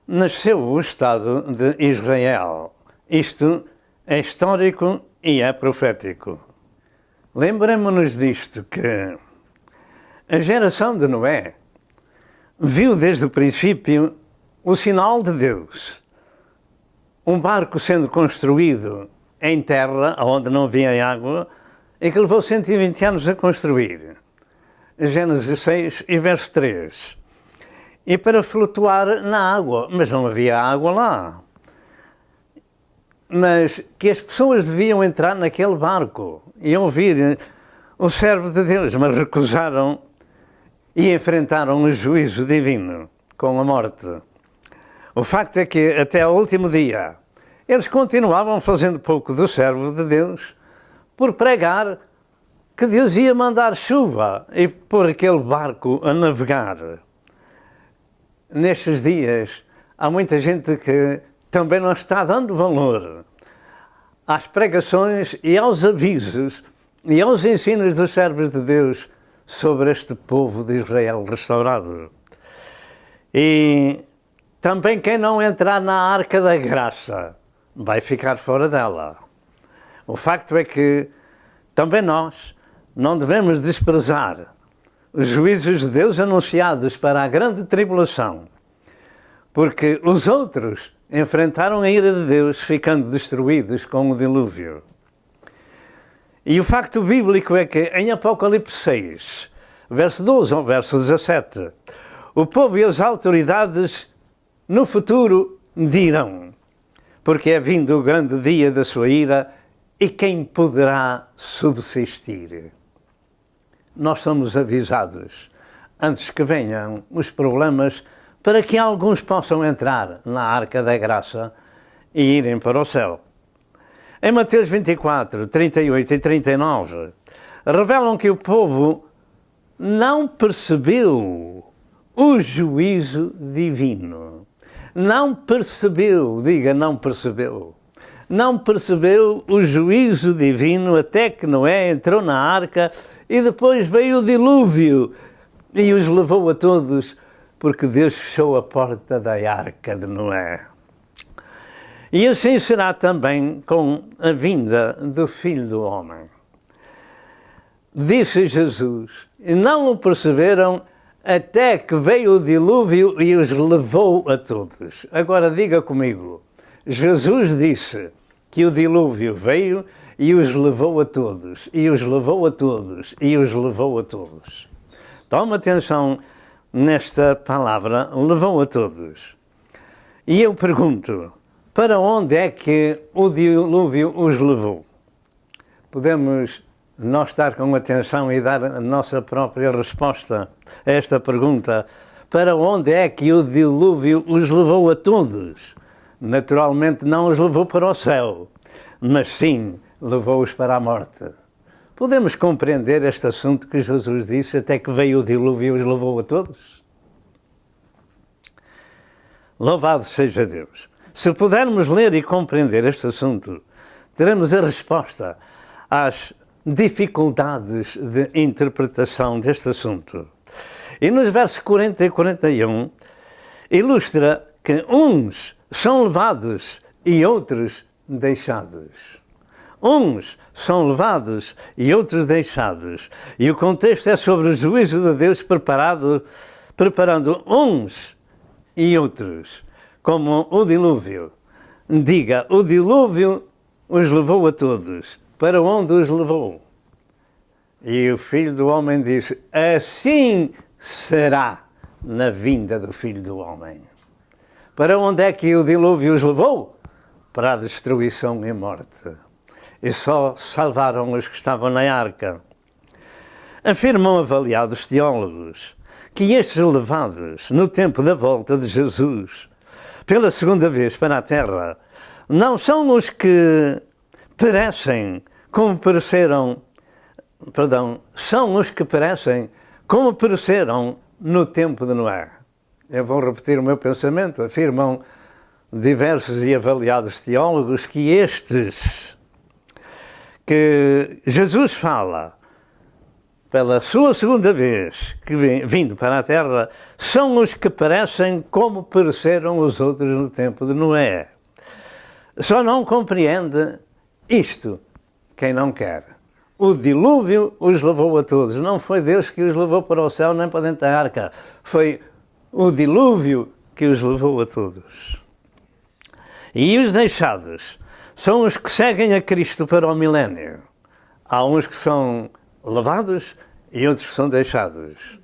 nasceu o Estado de Israel. Isto é histórico e é profético. Lembremos-nos disto, que a geração de Noé viu desde o princípio o sinal de Deus. Um barco sendo construído em terra, onde não havia água, e que levou 120 anos a construir. Gênesis 6 e verso 3. E para flutuar na água, mas não havia água lá. Mas que as pessoas deviam entrar naquele barco e ouvir o servo de Deus, mas recusaram e enfrentaram o juízo divino com a morte. O facto é que até ao último dia eles continuavam fazendo pouco do servo de Deus por pregar que Deus ia mandar chuva e pôr aquele barco a navegar. Nestes dias há muita gente que também não está dando valor às pregações e aos avisos e aos ensinos dos servos de Deus sobre este povo de Israel restaurado. E também quem não entrar na arca da graça vai ficar fora dela. O facto é que também nós não devemos desprezar os juízos de Deus anunciados para a grande tribulação, porque os outros enfrentaram a ira de Deus ficando destruídos com o dilúvio. E o facto bíblico é que em Apocalipse 6, verso 12 ao verso 17, o povo e as autoridades no futuro dirão, porque é vindo o grande dia da sua ira, e quem poderá subsistir? Nós somos avisados, antes que venham os problemas, para que alguns possam entrar na Arca da Graça e irem para o céu. Em Mateus 24, 38 e 39, revelam que o povo não percebeu o juízo divino. Não percebeu, diga, não percebeu. Não percebeu o juízo divino até que Noé entrou na arca e depois veio o dilúvio e os levou a todos, porque Deus fechou a porta da arca de Noé. E assim será também com a vinda do Filho do Homem. Disse Jesus, e não o perceberam até que veio o dilúvio e os levou a todos. Agora diga comigo, Jesus disse que o dilúvio veio e os levou a todos, e os levou a todos, e os levou a todos. Toma atenção nesta palavra, levou a todos. E eu pergunto, para onde é que o dilúvio os levou? Podemos nós estar com atenção e dar a nossa própria resposta a esta pergunta. Para onde é que o dilúvio os levou a todos? Naturalmente não os levou para o céu, mas sim levou-os para a morte. Podemos compreender este assunto que Jesus disse, até que veio o dilúvio e os levou a todos? Louvado seja Deus! Se pudermos ler e compreender este assunto, teremos a resposta às dificuldades de interpretação deste assunto. E nos versos 40 e 41, ilustra que uns são levados e outros deixados. Uns são levados e outros deixados. E o contexto é sobre o juízo de Deus preparando uns e outros, como o dilúvio. Diga, o dilúvio os levou a todos. Para onde os levou? E o Filho do Homem disse, assim será na vinda do Filho do Homem. Para onde é que o dilúvio os levou? Para a destruição e morte. E só salvaram os que estavam na arca. Afirmam avaliados teólogos que estes levados, no tempo da volta de Jesus, pela segunda vez para a terra, não são os que perecem como pereceram, são os que perecem como pereceram no tempo de Noé. Eu vou repetir o meu pensamento. Afirmam diversos e avaliados teólogos que estes que Jesus fala pela sua segunda vez que vindo para a terra são os que perecem como pereceram os outros no tempo de Noé. Só não compreende isto quem não quer. O dilúvio os levou a todos. Não foi Deus que os levou para o céu nem para dentro da arca. Foi o dilúvio que os levou a todos. E os deixados são os que seguem a Cristo para o milénio. Há uns que são levados e outros que são deixados.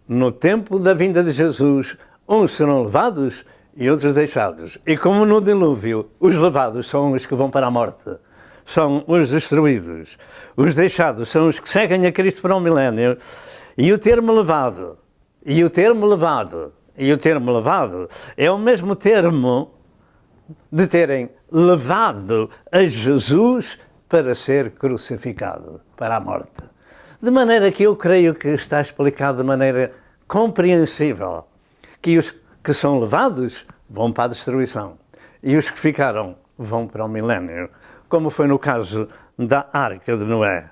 No tempo da vinda de Jesus, uns serão levados e outros deixados. E como no dilúvio, os levados são os que vão para a morte. São os destruídos. Os deixados são os que seguem a Cristo para o milénio. E o termo levado, e o termo levado, e o termo levado é o mesmo termo de terem levado a Jesus para ser crucificado, para a morte. De maneira que eu creio que está explicado de maneira compreensível que os que são levados vão para a destruição e os que ficaram vão para o milénio, como foi no caso da Arca de Noé.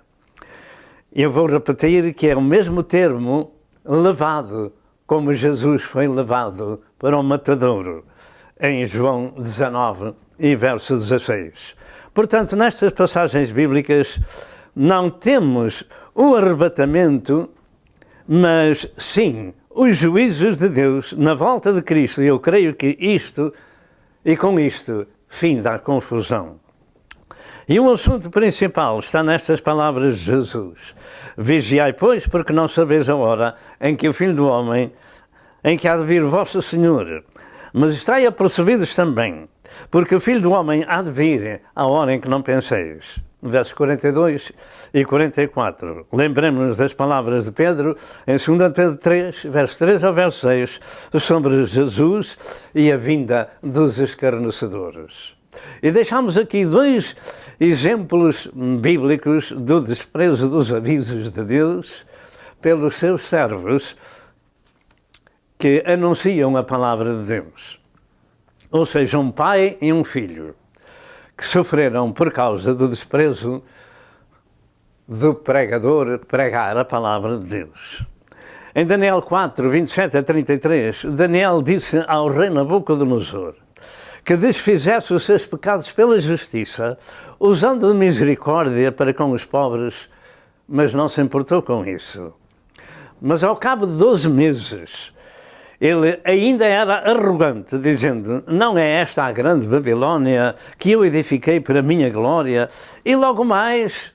Eu vou repetir que é o mesmo termo levado, como Jesus foi levado para o matadouro, em João 19 e verso 16. Portanto, nestas passagens bíblicas não temos o arrebatamento, mas sim os juízos de Deus na volta de Cristo. E eu creio que isto, e com isto, finda a confusão. E o assunto principal está nestas palavras de Jesus. Vigiai, pois, porque não sabeis a hora em que o Filho do Homem, em que há de vir o vosso Senhor. Mas estai apercebidos também, porque o Filho do Homem há de vir à hora em que não penseis. versos 42 e 44. Lembremos-nos das palavras de Pedro, em 2 Pedro 3, versos 3 ao verso 6, sobre Jesus e a vinda dos escarnecedores. E deixamos aqui 2 exemplos bíblicos do desprezo dos avisos de Deus pelos seus servos que anunciam a palavra de Deus. Ou seja, um pai e um filho que sofreram por causa do desprezo do pregador pregar a palavra de Deus. Em Daniel 4, 27 a 33, Daniel disse ao rei Nabucodonosor que desfizesse os seus pecados pela justiça, usando de misericórdia para com os pobres, mas não se importou com isso. Mas ao cabo de 12 meses, ele ainda era arrogante, dizendo: não é esta a grande Babilônia que eu edifiquei para a minha glória? E logo mais,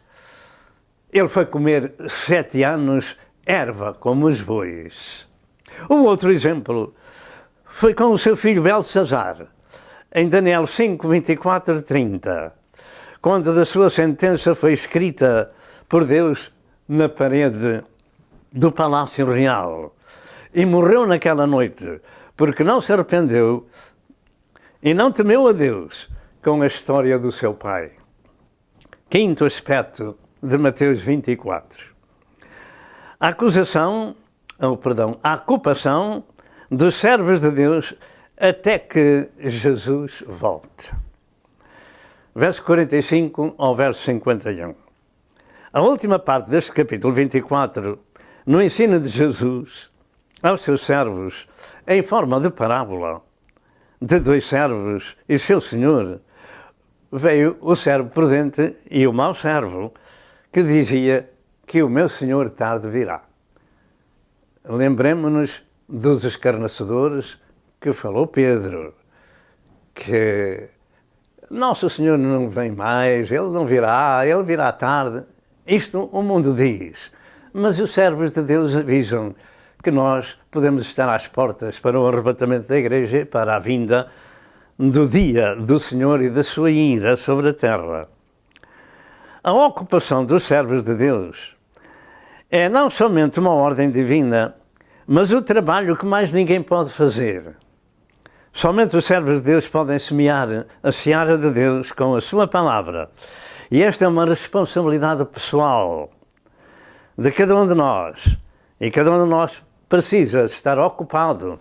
ele foi comer 7 anos erva como os bois. Um outro exemplo foi com o seu filho Belsazar, em Daniel 5, 24 e 30, quando da sua sentença foi escrita por Deus na parede do Palácio Real. E morreu naquela noite, porque não se arrependeu e não temeu a Deus com a história do seu pai. Quinto aspecto de Mateus 24. A ocupação dos servos de Deus até que Jesus volte. Verso 45 ao verso 51. A última parte deste capítulo 24, no ensino de Jesus aos seus servos, em forma de parábola, de 2 servos e seu senhor, veio o servo prudente e o mau servo, que dizia que o meu senhor tarde virá. Lembremos-nos dos escarnecedores que falou Pedro, que nosso Senhor não vem mais, ele não virá, ele virá tarde. Isto o mundo diz, mas os servos de Deus avisam que nós podemos estar às portas para o arrebatamento da Igreja e para a vinda do dia do Senhor e da sua ira sobre a terra. A ocupação dos servos de Deus é não somente uma ordem divina, mas o trabalho que mais ninguém pode fazer. Somente os servos de Deus podem semear a seara de Deus com a sua palavra. E esta é uma responsabilidade pessoal de cada um de nós. E cada um de nós precisa estar ocupado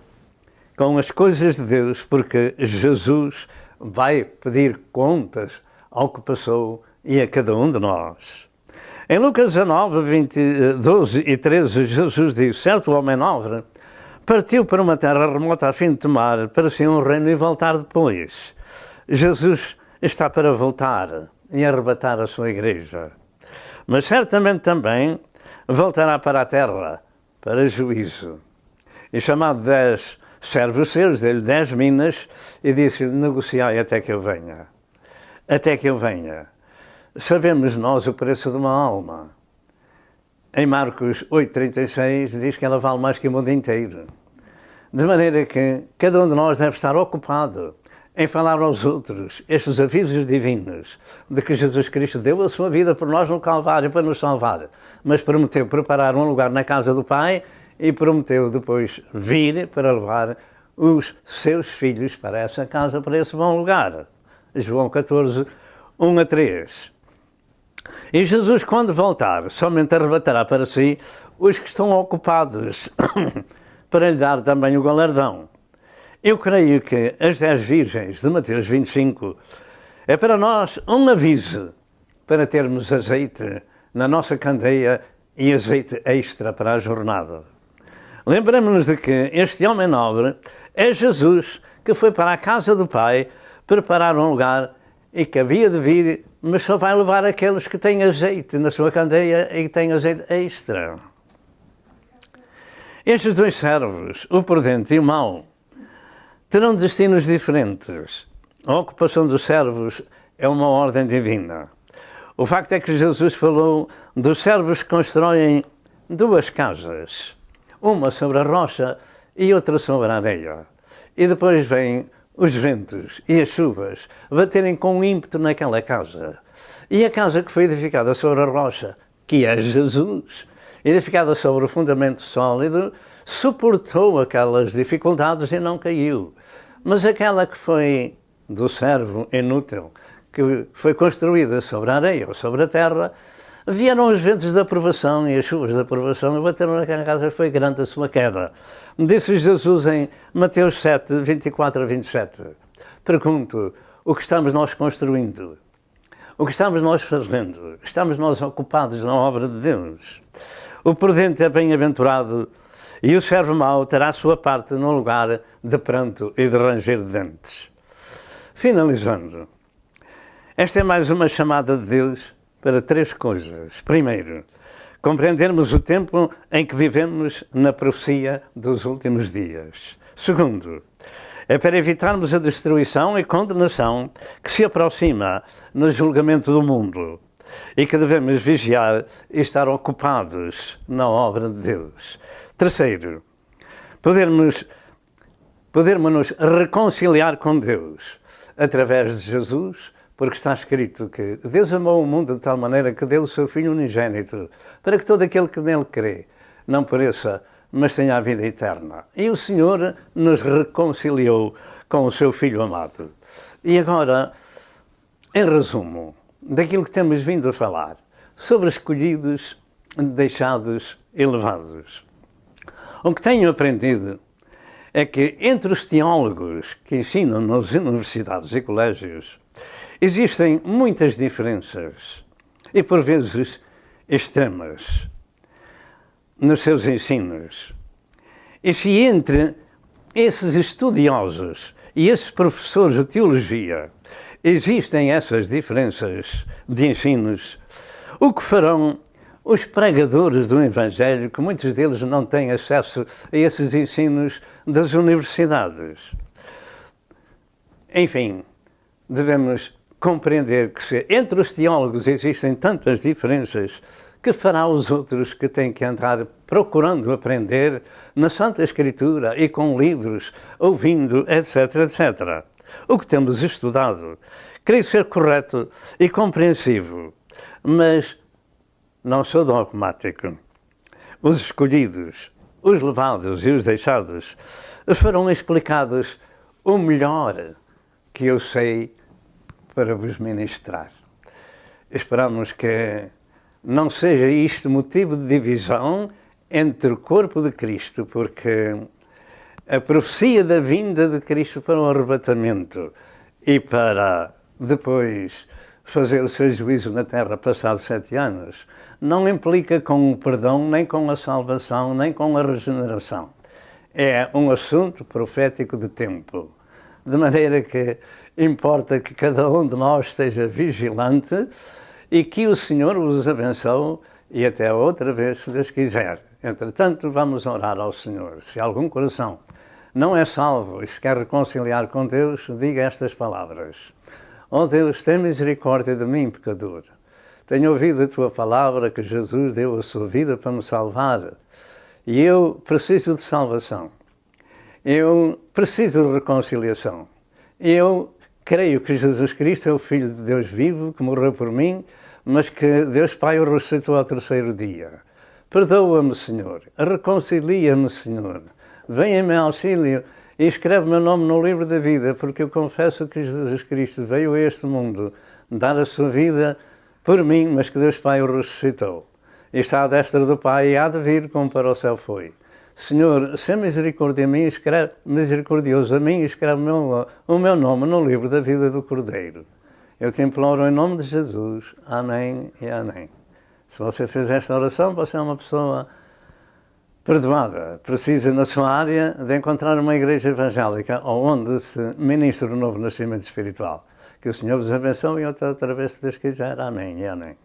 com as coisas de Deus, porque Jesus vai pedir contas ao que passou e a cada um de nós. Em Lucas 19, 12 e 13, Jesus diz: certo homem nobre partiu para uma terra remota a fim de tomar para si um reino e voltar depois. Jesus está para voltar e arrebatar a sua igreja. Mas certamente também voltará para a terra, para juízo. E chamado 10 servos seus, dele 10 minas, e disse-lhe: negociai até que eu venha. Até que eu venha. Sabemos nós o preço de uma alma. Em Marcos 8,36 diz que ela vale mais que o mundo inteiro. De maneira que cada um de nós deve estar ocupado em falar aos outros estes avisos divinos de que Jesus Cristo deu a sua vida por nós no Calvário para nos salvar, mas prometeu preparar um lugar na casa do Pai e prometeu depois vir para levar os seus filhos para essa casa, para esse bom lugar. João 14, 1 a 3. E Jesus, quando voltar, somente arrebatará para si os que estão ocupados para lhe dar também o galardão. Eu creio que as 10 virgens de Mateus 25 é para nós um aviso para termos azeite na nossa candeia e azeite extra para a jornada. Lembremos-nos de que este homem nobre é Jesus, que foi para a casa do Pai preparar um lugar e que havia de vir, mas só vai levar aqueles que têm azeite na sua candeia e que têm azeite extra. Estes 2 servos, o prudente e o mau, terão destinos diferentes. A ocupação dos servos é uma ordem divina. O facto é que Jesus falou dos servos que constroem 2 casas, uma sobre a rocha e outra sobre a areia. E depois vem os ventos e as chuvas baterem com ímpeto naquela casa. E a casa que foi edificada sobre a rocha, que é Jesus, edificada sobre o fundamento sólido, suportou aquelas dificuldades e não caiu. Mas aquela que foi do servo inútil, que foi construída sobre a areia ou sobre a terra, vieram os ventos da provação e as chuvas da provação e bateram naquela casa e foi grande a sua queda. Disse Jesus em Mateus 7, 24 a 27. Pergunto, o que estamos nós construindo? O que estamos nós fazendo? Estamos nós ocupados na obra de Deus? O prudente é bem-aventurado e o servo mau terá a sua parte no lugar de pranto e de ranger de dentes. Finalizando, esta é mais uma chamada de Deus para 3 coisas. Primeiro, compreendermos o tempo em que vivemos na profecia dos últimos dias. Segundo, é para evitarmos a destruição e condenação que se aproxima no julgamento do mundo e que devemos vigiar e estar ocupados na obra de Deus. Terceiro, podermos nos reconciliar com Deus através de Jesus, porque está escrito que Deus amou o mundo de tal maneira que deu o seu Filho unigênito, para que todo aquele que nele crê não pereça, mas tenha a vida eterna. E o Senhor nos reconciliou com o seu Filho amado. E agora, em resumo, daquilo que temos vindo a falar, sobre escolhidos, deixados e levados. O que tenho aprendido é que entre os teólogos que ensinam nas universidades e colégios, existem muitas diferenças e, por vezes, extremas nos seus ensinos. E se entre esses estudiosos e esses professores de teologia existem essas diferenças de ensinos, o que farão os pregadores do Evangelho, que muitos deles não têm acesso a esses ensinos das universidades? Enfim, devemos compreender que se entre os teólogos existem tantas diferenças, que fará os outros que têm que andar procurando aprender na Santa Escritura e com livros, ouvindo, etc, etc. O que temos estudado, creio ser correto e compreensivo, mas não sou dogmático. Os escolhidos, os levados e os deixados foram explicados o melhor que eu sei para vos ministrar. Esperamos que não seja isto motivo de divisão entre o corpo de Cristo, porque a profecia da vinda de Cristo para o arrebatamento e para depois fazer o seu juízo na terra passados 7 anos, não implica com o perdão, nem com a salvação, nem com a regeneração. É um assunto profético de tempo. De maneira que importa que cada um de nós esteja vigilante e que o Senhor vos abençoe e até outra vez, se Deus quiser. Entretanto, vamos orar ao Senhor. Se algum coração não é salvo e se quer reconciliar com Deus, diga estas palavras. Ó Deus, tem misericórdia de mim, pecador. Tenho ouvido a Tua palavra que Jesus deu a sua vida para me salvar e eu preciso de salvação. Eu preciso de reconciliação. Eu creio que Jesus Cristo é o Filho de Deus vivo, que morreu por mim, mas que Deus Pai o ressuscitou ao 3º dia. Perdoa-me, Senhor. Reconcilia-me, Senhor. Venha em meu auxílio e escreve meu nome no livro da vida, porque eu confesso que Jesus Cristo veio a este mundo dar a sua vida por mim, mas que Deus Pai o ressuscitou. E está à destra do Pai e há de vir como para o céu foi. Senhor, se misericordioso a mim, escreve o meu nome no livro da vida do Cordeiro. Eu te imploro em nome de Jesus. Amém e amém. Se você fez esta oração, você é uma pessoa perdoada. Precisa, na sua área, de encontrar uma igreja evangélica onde se ministra o novo nascimento espiritual. Que o Senhor vos abençoe e outra vez, se Deus quiser. Amém e amém.